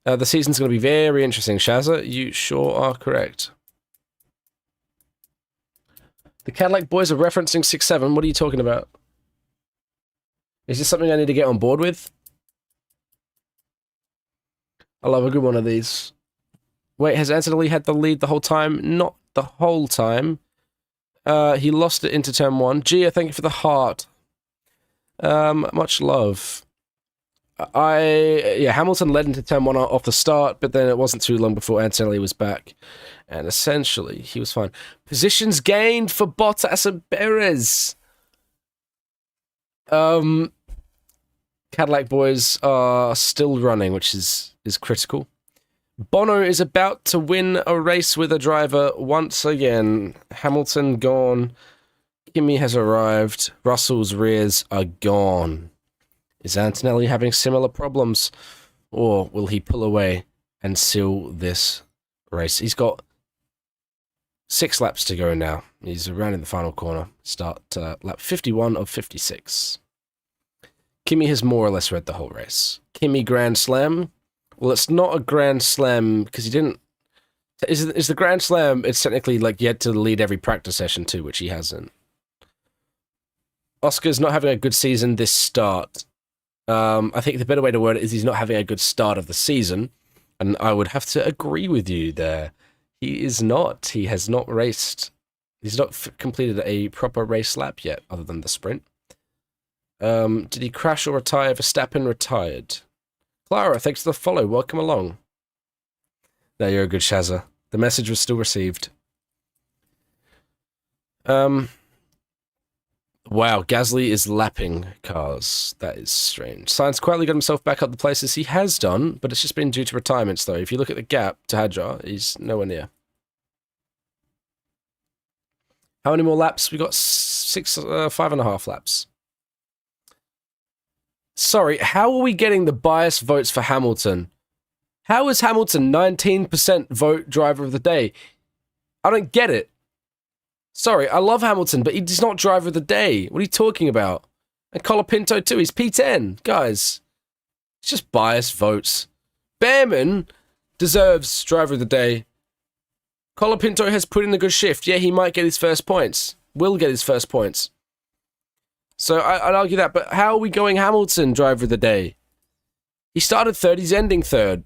The season's going to be very interesting, Shazza. You sure are correct. The Cadillac boys are referencing 6-7. What are you talking about? Is this something I need to get on board with? I love a good one of these. Wait, has Antonelli had the lead the whole time? Not the whole time. He lost it into turn 1. Gia, thank you for the heart. Much love. Hamilton led into turn 1 off the start, but then it wasn't too long before Antonelli was back. And essentially, he was fine. Positions gained for Bottas and Perez. Cadillac boys are still running, which is critical. Bono is about to win a race with a driver once again. Hamilton gone. Kimi has arrived. Russell's rears are gone. Is Antonelli having similar problems? Or will he pull away and seal this race? He's got 6 laps to go now. He's around in the final corner. Start lap 51 of 56. Kimi has more or less read the whole race. Kimi Grand Slam. Well, it's not a Grand Slam because he didn't... Is the Grand Slam, it's technically like you had to lead every practice session too, which he hasn't. Oscar's not having a good season this start. I think the better way to word it is he's not having a good start of the season, and I would have to agree with you there. He is not. He has not raced. He's not completed a proper race lap yet, other than the sprint. Did he crash or retire? Verstappen retired. Clara, thanks for the follow. Welcome along. No, you're a good Shazza. The message was still received. Wow, Gasly is lapping cars. That is strange. Sainz quietly got himself back up the places he has done, but it's just been due to retirements, though. If you look at the gap to Hadjar, he's nowhere near. How many more laps? We got 5.5 laps. Sorry, how are we getting the biased votes for Hamilton? How is Hamilton 19% vote driver of the day? I don't get it. Sorry, I love Hamilton, but he's not driver of the day. What are you talking about? And Colapinto too, he's P10. Guys, it's just biased votes. Behrman deserves driver of the day. Colapinto has put in a good shift. Yeah, he might get his first points. Will get his first points. So I'd argue that, but how are we going Hamilton driver of the day? He started third, he's ending third.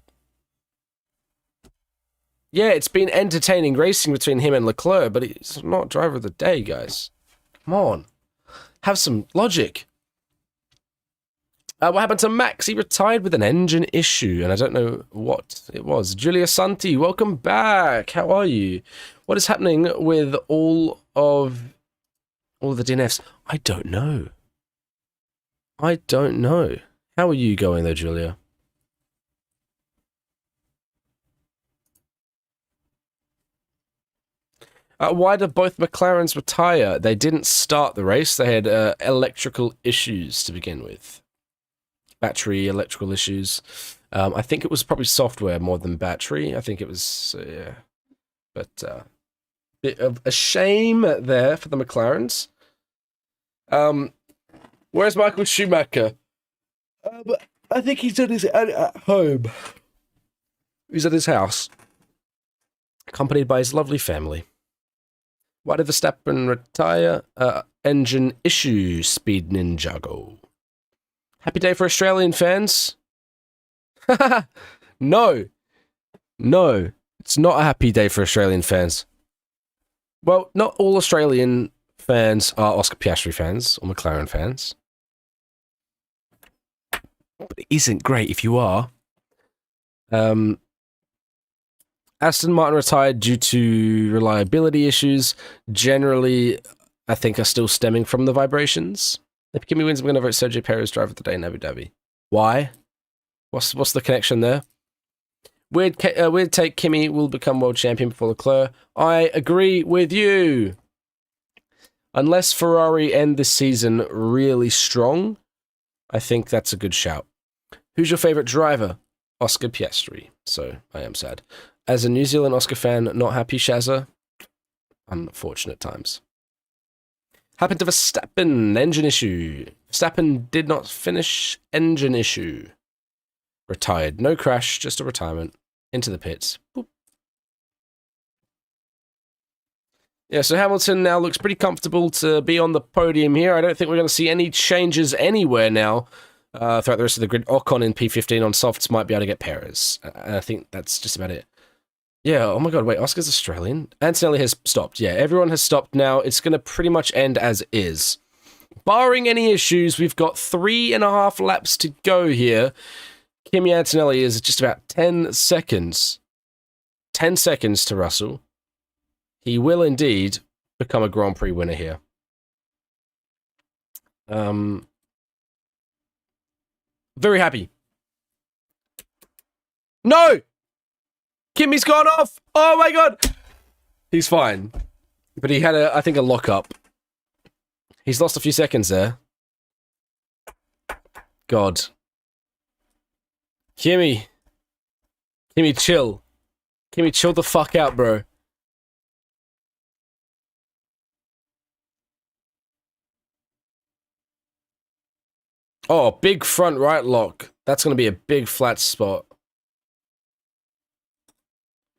Yeah, it's been entertaining racing between him and Leclerc, but he's not driver of the day, guys. Come on. Have some logic. What happened to Max? He retired with an engine issue, and I don't know what it was. Julia Santi, welcome back. How are you? What is happening with all the DNFs? I don't know. I don't know. How are you going, though, Julia? Why did both McLarens retire? They didn't start the race. They had electrical issues to begin with. Battery electrical issues. I think it was probably software more than battery. I think it was, yeah. But bit of a shame there for the McLarens. Where's Michael Schumacher? I think he's at his at home. He's at his house, accompanied by his lovely family. Why did Verstappen retire? Engine issue, Speed Ninjago. Happy day for Australian fans? No. No, it's not a happy day for Australian fans. Well, not all Australian fans are Oscar Piastri fans or McLaren fans. But it isn't great if you are. Aston Martin retired due to reliability issues. Generally, I think are still stemming from the vibrations. If Kimi wins, I'm going to vote Sergio Perez driver of the day in Abu Dhabi. Why? What's the connection there? Weird take, Kimi will become world champion before Leclerc. I agree with you. Unless Ferrari end this season really strong, I think that's a good shout. Who's your favourite driver? Oscar Piastri. So, I am sad. As a New Zealand Oscar fan, not happy, Shazza. Unfortunate times. Happened to Verstappen, engine issue. Verstappen did not finish, engine issue. Retired. No crash, just a retirement. Into the pits. Boop. Yeah, so Hamilton now looks pretty comfortable to be on the podium here. I don't think we're going to see any changes anywhere now throughout the rest of the grid. Ocon in P15 on softs might be able to get Perez. And I think that's just about it. Yeah, oh my god, wait, Oscar's Australian? Antonelli has stopped. Yeah, everyone has stopped now. It's going to pretty much end as is. Barring any issues, we've got 3.5 laps to go here. Kimi Antonelli is just about 10 seconds. 10 seconds to Russell. He will indeed become a Grand Prix winner here. Very happy. No! Kimi's gone off! Oh my god! He's fine. But he had, I think, a lock-up. He's lost a few seconds there. God. Kimi, chill. Kimi, chill the fuck out, bro. Oh, big front right lock. That's going to be a big flat spot.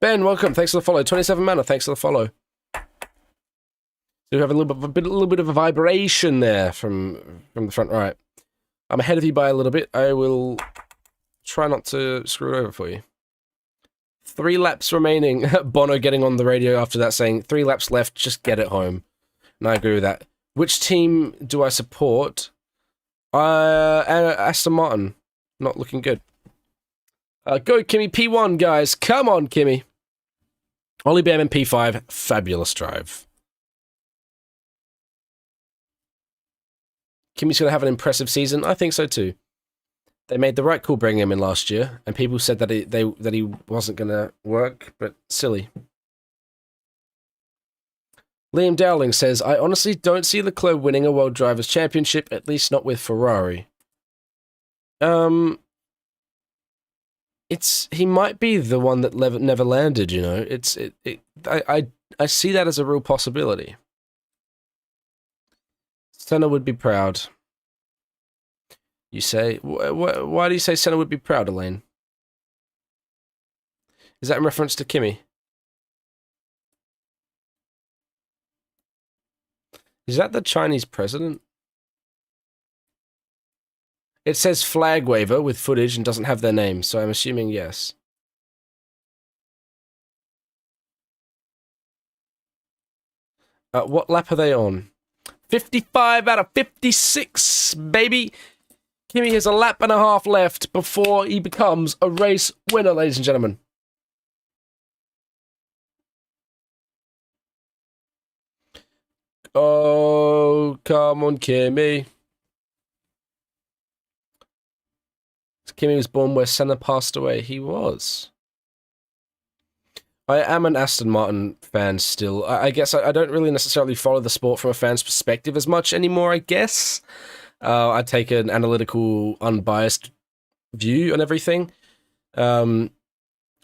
Ben, welcome. Thanks for the follow. 27 mana. Thanks for the follow. So we have a little bit of a vibration there from the front right. I'm ahead of you by a little bit. I will try not to screw it over for you. 3 laps remaining. Bono getting on the radio after that saying, 3 laps left, just get it home. And I agree with that. Which team do I support? Aston Martin. Not looking good. Go, Kimmy. P1, guys. Come on, Kimmy. Ollie Bam in P5. Fabulous drive. Kimmy's going to have an impressive season. I think so too. They made the right call bringing him in last year, and people said that he wasn't going to work, but silly. Liam Dowling says, I honestly don't see Leclerc winning a World Drivers' Championship, at least not with Ferrari. He might be the one that never landed, you know. I see that as a real possibility. Senna would be proud. You say, why do you say Senna would be proud, Elaine? Is that in reference to Kimi? Is that the Chinese president? It says flag waver with footage and doesn't have their name, so I'm assuming yes. What lap are they on? 55 out of 56, baby! Kimi has a lap and a half left before he becomes a race winner, ladies and gentlemen. Oh, come on, Kimi. Kimi was born where Senna passed away. He was. I am an Aston Martin fan still. I guess I don't really necessarily follow the sport from a fan's perspective as much anymore, I guess. I take an analytical, unbiased view on everything. And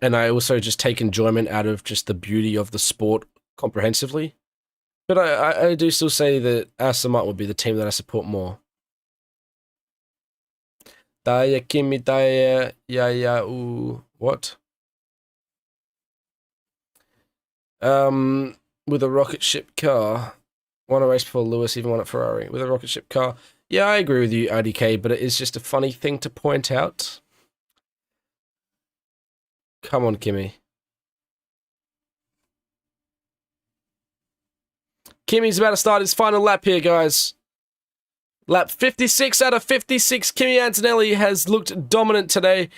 I also just take enjoyment out of just the beauty of the sport comprehensively. But I do still say that Aston Martin would be the team that I support more. Daya Kimi Daya Ya ooh. What? With a rocket ship car. Won a race before Lewis even won at Ferrari. With a rocket ship car. Yeah, I agree with you, IDK, but it is just a funny thing to point out. Come on, Kimi. Kimi's about to start his final lap here, guys. Lap 56 out of 56. Kimi Antonelli has looked dominant today.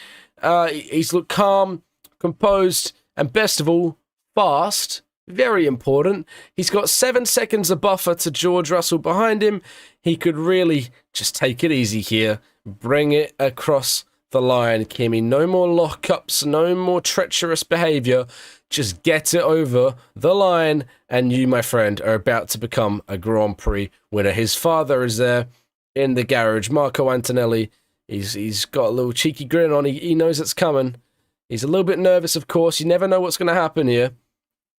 He's looked calm, composed, and best of all, fast. Very important. He's got 7 seconds of buffer to George Russell behind him. He could really just take it easy here. Bring it across the line, Kimi. No more lockups, no more treacherous behavior. Just get it over the line, and you, my friend, are about to become a Grand Prix winner. His father is there in the garage, Marco Antonelli. He's got a little cheeky grin on. He knows it's coming. He's a little bit nervous, of course. You never know what's going to happen here.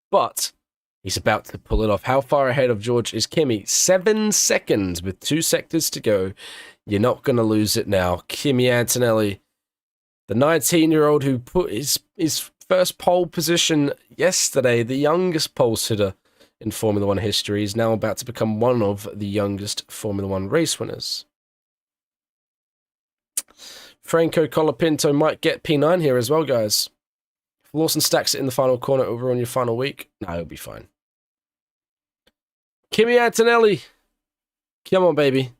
But he's about to pull it off. How far ahead of George is Kimi? 7 seconds with 2 sectors to go. You're not going to lose it now. Kimi Antonelli, the 19-year-old who put his first pole position yesterday, the youngest pole sitter in Formula One history, is now about to become one of the youngest Formula One race winners. Franco Colapinto might get P9 here as well, guys. If Lawson stacks it in the final corner over on your final week, no, he'll be fine. Kimi Antonelli. Come on, baby.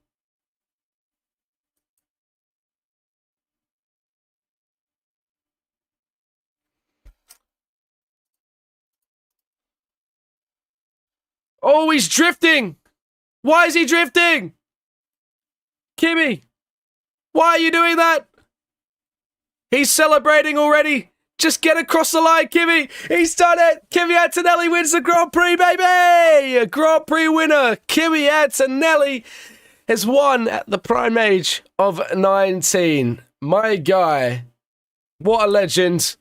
Oh, he's drifting! Why is he drifting? Kimi, why are you doing that? He's celebrating already. Just get across the line, Kimi. He's done it. Kimi Antonelli wins the Grand Prix, baby! A Grand Prix winner. Kimi Antonelli has won at the prime age of 19. My guy, what a legend.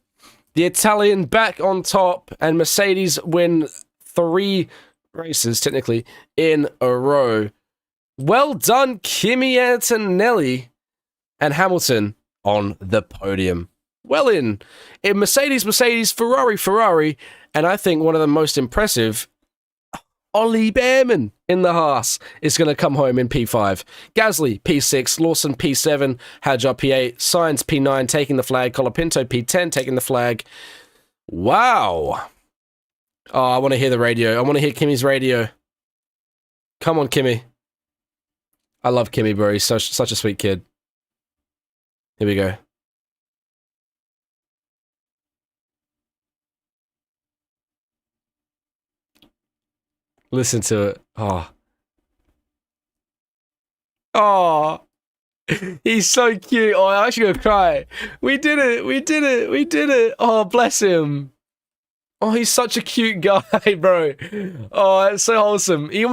The Italian back on top, and Mercedes win 3 races, technically, in a row. Well done, Kimi Antonelli and Hamilton on the podium. Well in Mercedes, Ferrari, and I think one of the most impressive, Ollie Behrman in the Haas is going to come home in P5. Gasly, P6, Lawson, P7, Hadjar, P8, Sainz, P9, taking the flag, Colapinto, P10, taking the flag. Wow. Oh, I want to hear the radio. I want to hear Kimi's radio. Come on, Kimi. I love Kimi, bro. He's such a sweet kid. Here we go. Listen to it. Oh. Oh. He's so cute. Oh, I'm actually gonna cry. We did it. We did it. We did it. Oh, bless him. Oh, he's such a cute guy, bro. Oh, it's so wholesome. He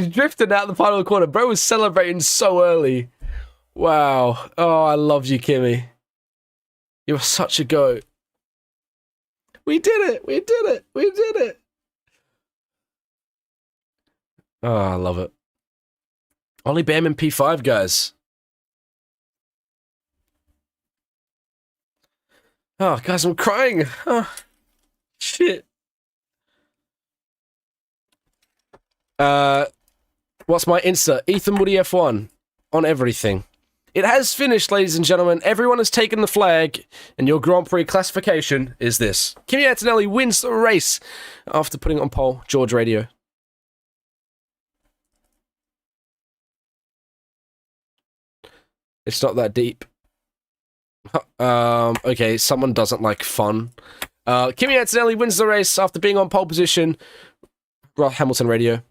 drifted out the final corner. Bro was celebrating so early. Wow. Oh, I love you, Kimmy. You're such a goat. We did it. We did it. We did it. Oh, I love it. Ollie Bam in P5, guys. Oh, guys, I'm crying. Oh, shit. What's my Insta? Ethan Woody F1 on everything. It has finished, ladies and gentlemen. Everyone has taken the flag, and your Grand Prix classification is this. Kimi Antonelli wins the race after putting on pole George Radio. It's not that deep. Okay, someone doesn't like fun. Kimi Antonelli wins the race after being on pole position. Hamilton Radio.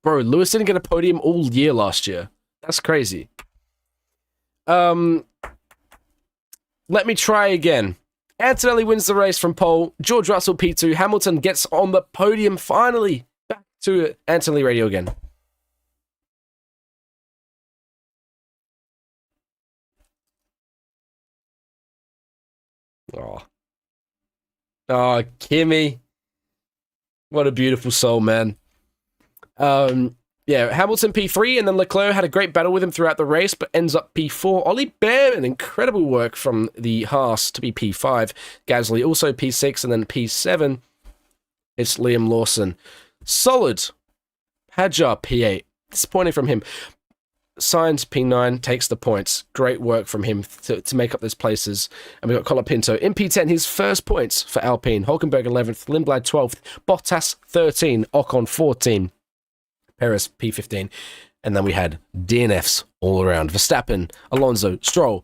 Bro, Lewis didn't get a podium all year last year. That's crazy. Let me try again. Antonelli wins the race from pole. George Russell P2. Hamilton gets on the podium finally. Back to Antonelli Radio again. Oh. Oh, Kimmy. What a beautiful soul, man. Yeah, Hamilton P3, and then Leclerc had a great battle with him throughout the race, but ends up P4. Ollie Behrman, incredible work from the Haas to be P5. Gasly also P6, and then P7. It's Liam Lawson. Solid. Hadjar P8. Disappointing from him. Sainz P9 takes the points. Great work from him to make up those places. And we got Colapinto in P10, his first points for Alpine. Hulkenberg 11th, Lindblad 12th, Bottas 13, Ocon 14. Perez P15, and then we had DNFs all around. Verstappen, Alonso, Stroll,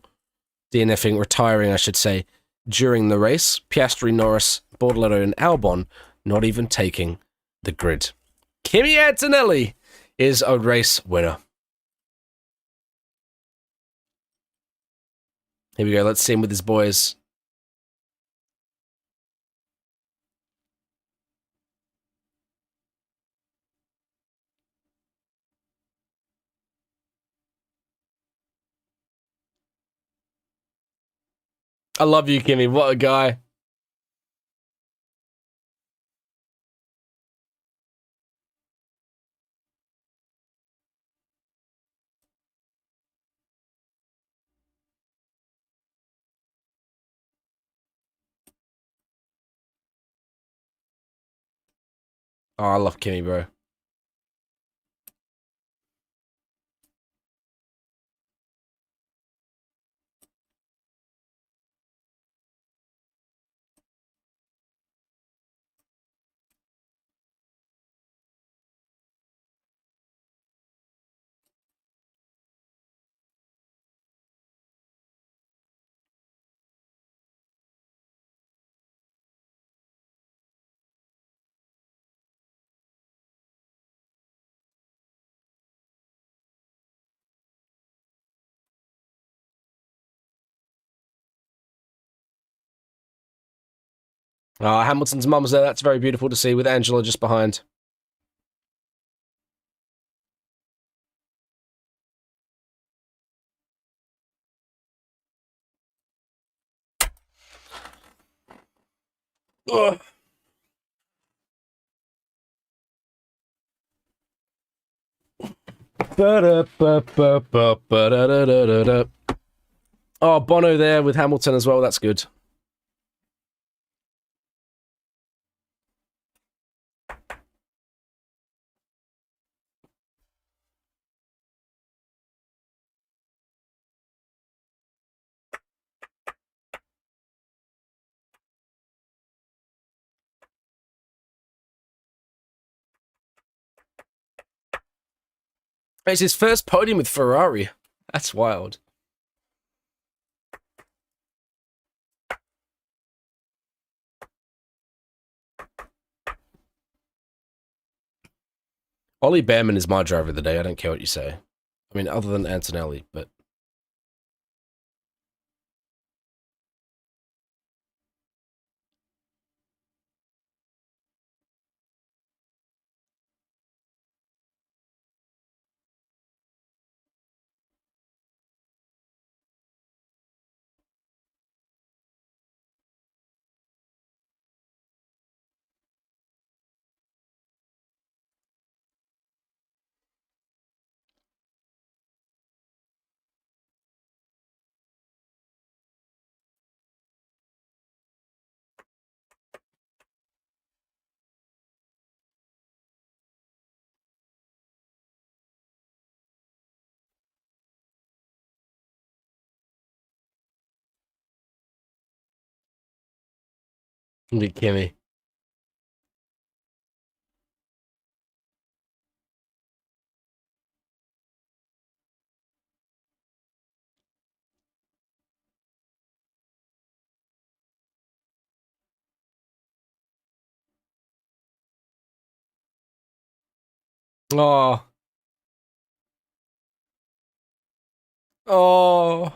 DNFing, retiring, I should say, during the race. Piastri, Norris, Bortoleto, and Albon not even taking the grid. Kimi Antonelli is a race winner. Here we go, let's see him with his boys. I love you, Kimmy. What a guy. Oh, I love Kimmy, bro. Hamilton's mum's there. That's very beautiful to see with Angela just behind. Ugh. Oh, Bono there with Hamilton as well. That's good. It's his first podium with Ferrari. That's wild. Ollie Behrman is my driver of the day. I don't care what you say. I mean, other than Antonelli, but look at Kimmy. Oh, oh,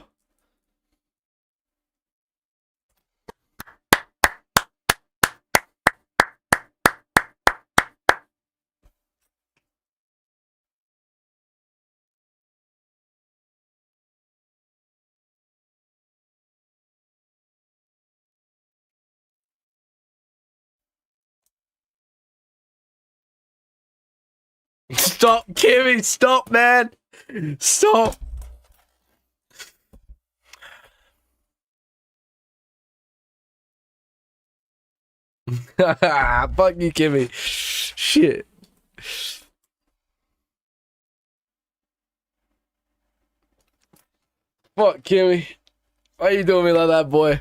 stop, Kimmy! Stop, man! Stop! Fuck you, Kimmy. Shit. Fuck, Kimmy. Why you doing me like that, boy?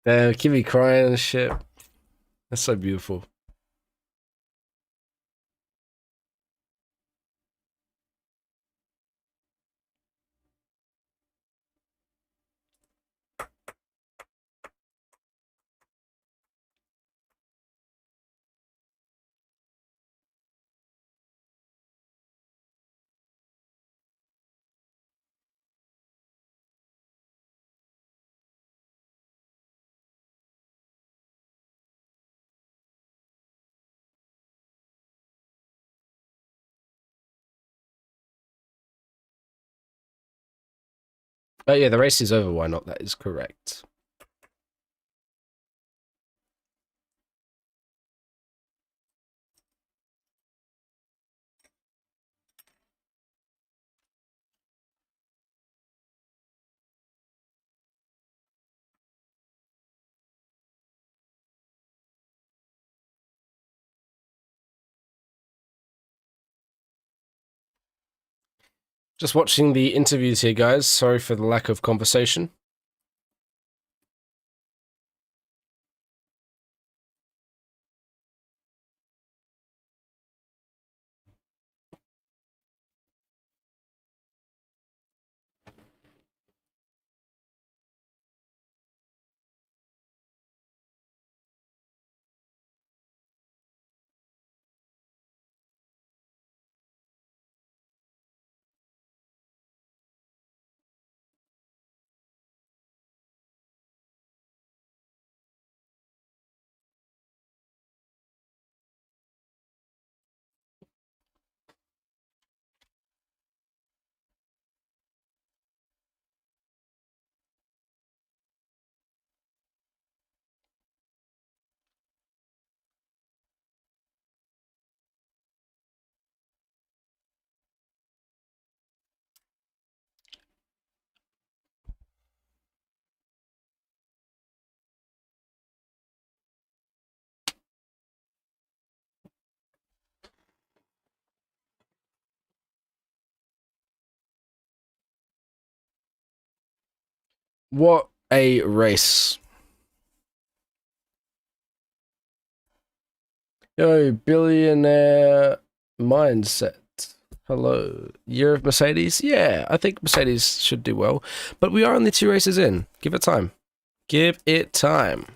Damn, Kimmy crying and shit. That's so beautiful. Oh yeah, the race is over. Why not? That is correct. Just watching the interviews here, guys. Sorry for the lack of conversation. What a race. Yo, billionaire mindset. Hello. Year of Mercedes? Yeah, I think Mercedes should do well. But we are only 2 races in. Give it time. Give it time.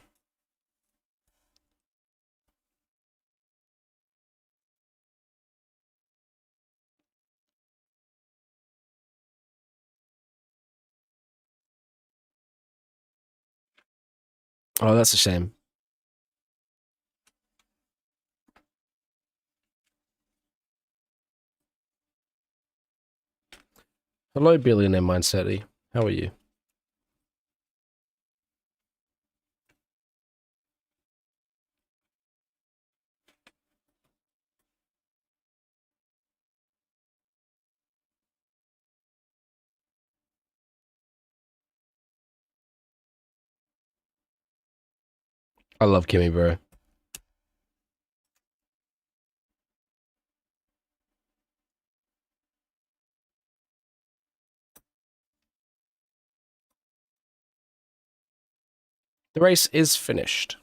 Oh, that's a shame. Hello, billionaire mindset. How are you? I love Kimmy, bro. The race is finished.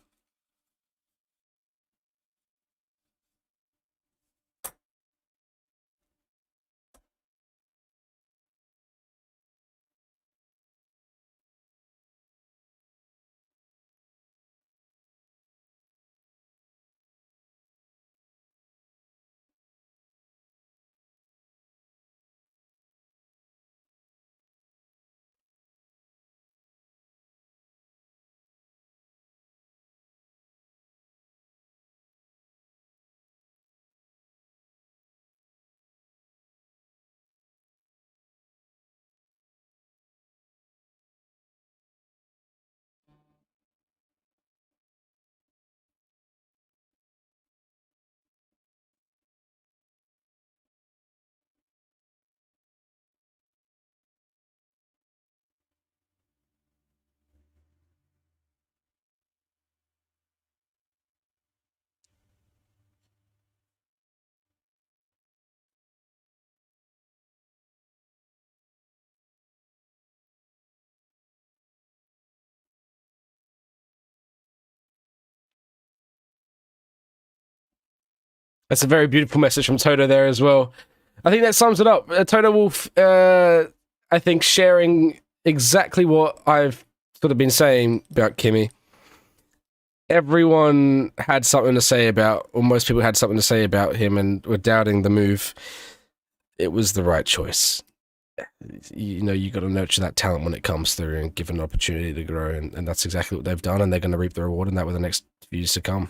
That's a very beautiful message from Toto there as well. I think that sums it up. Toto Wolff, I think, sharing exactly what I've sort of been saying about Kimmy. Everyone had something to say about, or most people had something to say about him and were doubting the move. It was the right choice. You know, you got to nurture that talent when it comes through and give an opportunity to grow, and that's exactly what they've done, and they're going to reap the reward in that with the next few years to come.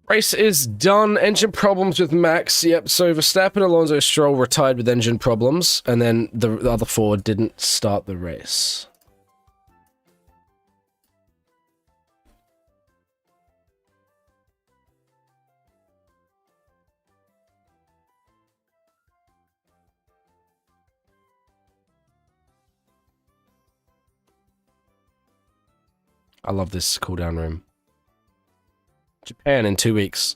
Race is done. Engine problems with Max. Yep, so Verstappen, Alonso, Stroll retired with engine problems, and then the other 4 didn't start the race. I love this cooldown room. Japan in 2 weeks.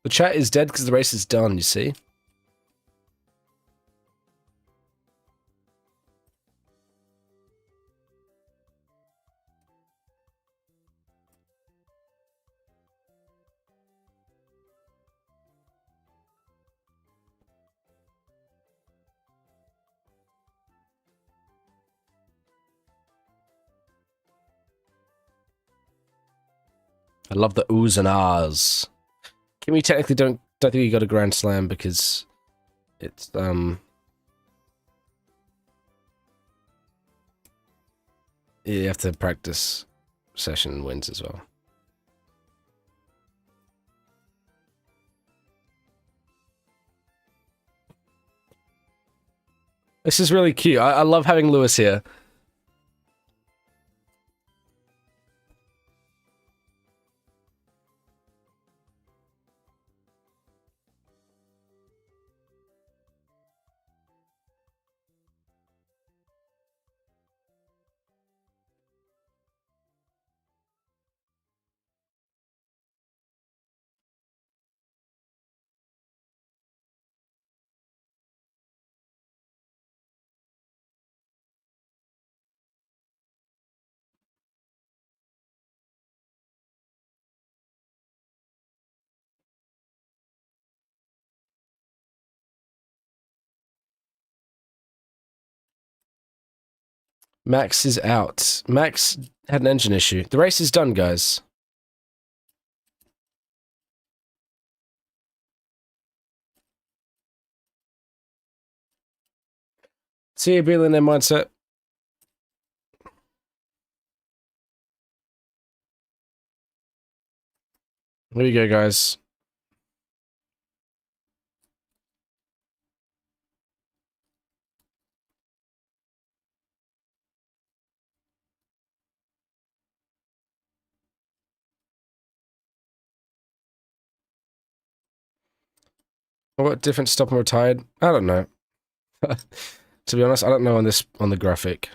The chat is dead because the race is done, you see? I love the oohs and ahs. Can we technically don't think you got a Grand Slam because it's you have to practice session wins as well. This is really cute. I love having Lewis here. Max is out. Max had an engine issue. The race is done, guys. See you, billionaire mindset. Here we go, guys. What different stop and retired? I don't know. To be honest, I don't know on the graphic.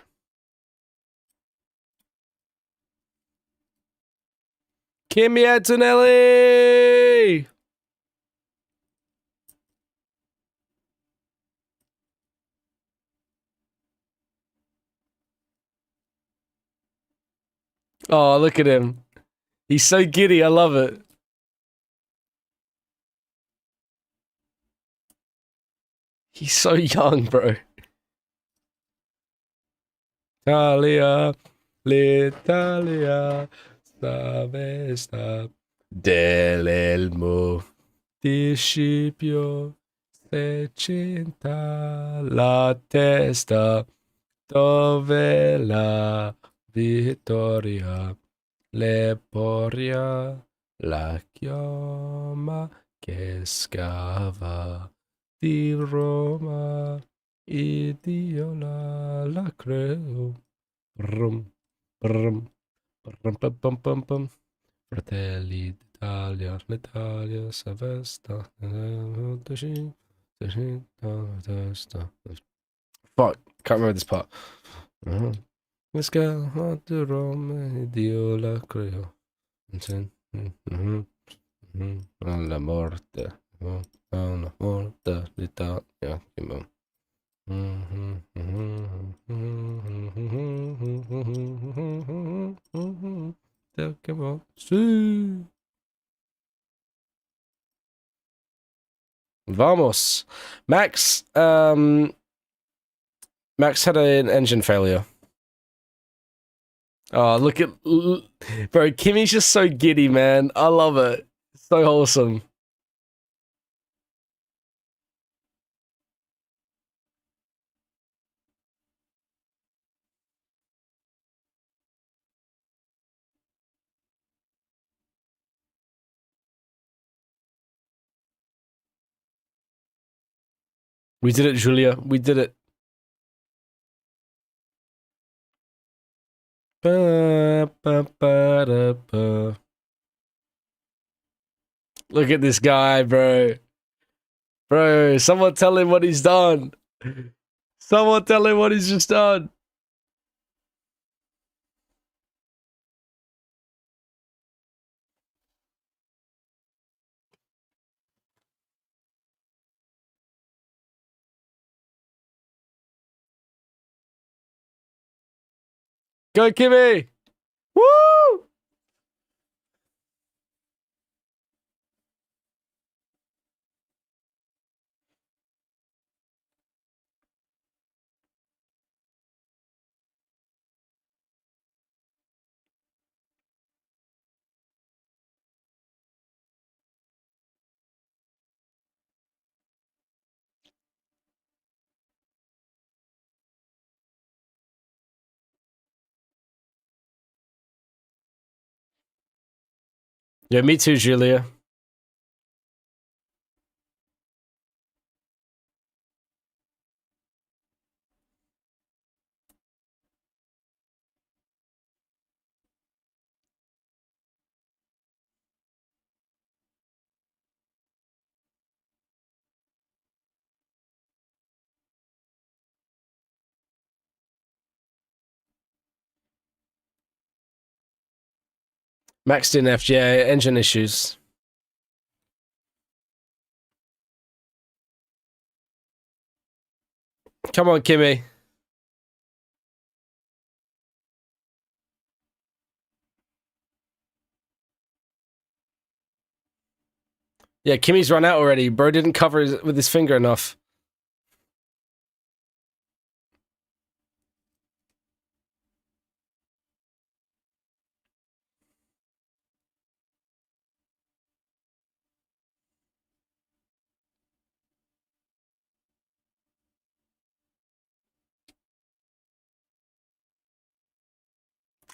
Kimi Antonelli! Oh, look at him. He's so giddy. I love it. He's so young, bro. Italia, l'Italia, sta dell'elmo, discipio, secinta la testa, dove la vittoria, l'eporia, la chioma che scava di Roma. Idiola la creo. Brum, brum, brum, pum, pum, pum, pum. Fratelli d'Italia, l'Italia s'avesta. Fuck, can't remember this part. Let's go on to Rome, Idiola creo. Alla morte. Alla morte l'Italia. Vamos. Max, Max had an engine failure. Oh, look at... Bro, Kimmy's just so giddy, man. I love it. So wholesome. We did it, Julia. We did it. Look at this guy, bro. Bro, someone tell him what he's done. Someone tell him what he's just done. Go, Kimmy! Woo! Yeah, me too, Julia. Max DNF, yeah, engine issues. Come on, Kimmy. Yeah, Kimmy's run out already. Bro didn't cover with his finger enough.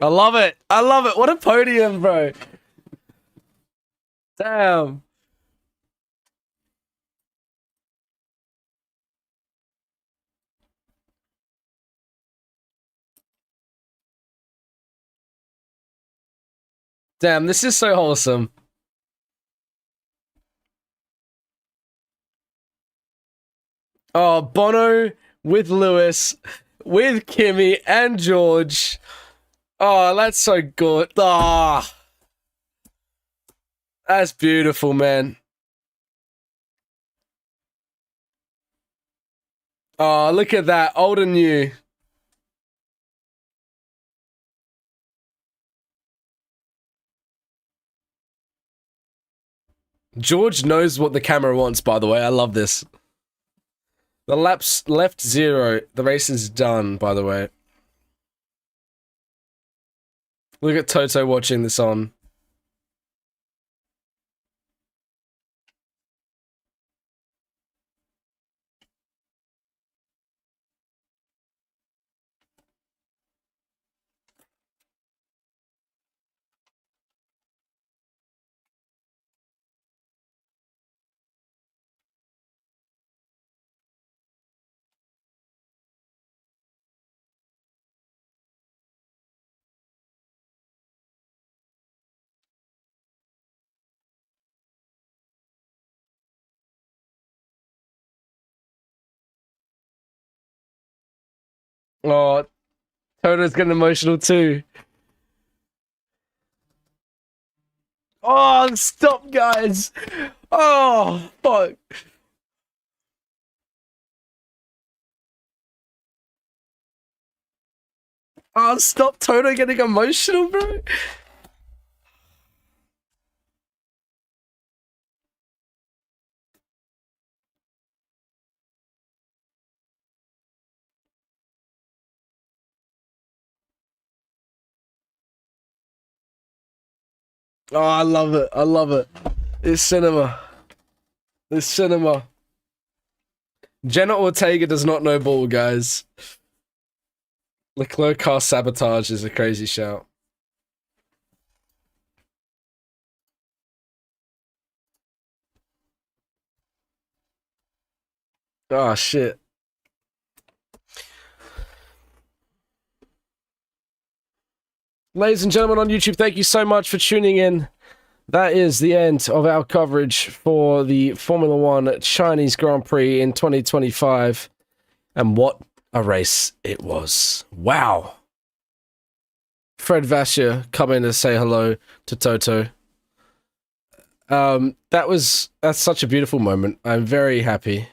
I love it. I love it. What a podium, bro. Damn. Damn, this is so wholesome. Oh, Bono with Lewis, with Kimmy and George. Oh, that's so good. Ah, oh, that's beautiful, man. Oh, look at that. Old and new. George knows what the camera wants, by the way. I love this. The lap's left 0. The race is done, by the way. Look at Toto watching this on. Oh, Toto's getting emotional too. Oh, stop, guys. Oh, fuck. Oh, stop Toto getting emotional, bro. Oh, I love it. I love it. It's cinema. It's cinema. Jenna Ortega does not know ball, guys. Leclerc car sabotage is a crazy shout. Oh, shit. Ladies and gentlemen on YouTube, thank you so much for tuning in. That is the end of our coverage for the Formula One Chinese Grand Prix in 2025. And what a race it was. Wow. Fred Vasseur coming to say hello to Toto. That's such a beautiful moment. I'm very happy.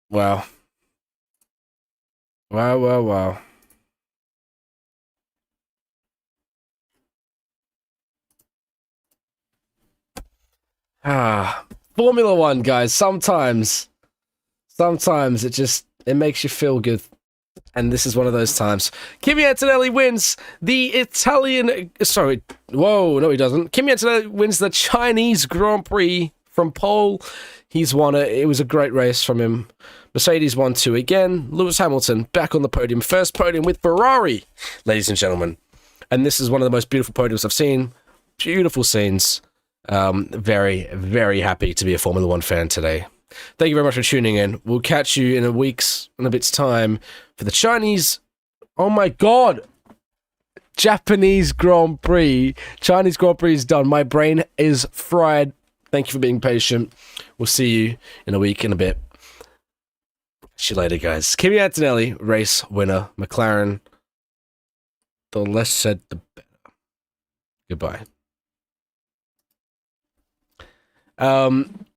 Wow. Wow, wow, wow. Formula One, guys. Sometimes it makes you feel good. And this is one of those times. Kimi Antonelli wins the Italian... Sorry. Whoa, no he doesn't. Kimi Antonelli wins the Chinese Grand Prix from pole. He's won it. It was a great race from him. Mercedes won 2 again. Lewis Hamilton back on the podium. First podium with Ferrari, ladies and gentlemen. And this is one of the most beautiful podiums I've seen. Beautiful scenes. Very, very happy to be a Formula One fan today. Thank you very much for tuning in. We'll catch you in a bit's time for the Chinese... Oh my god! Japanese Grand Prix. Chinese Grand Prix is done. My brain is fried. Thank you for being patient. We'll see you in a week, in a bit. See you later, guys. Kimi Antonelli, race winner. McLaren. The less said, the better. Goodbye.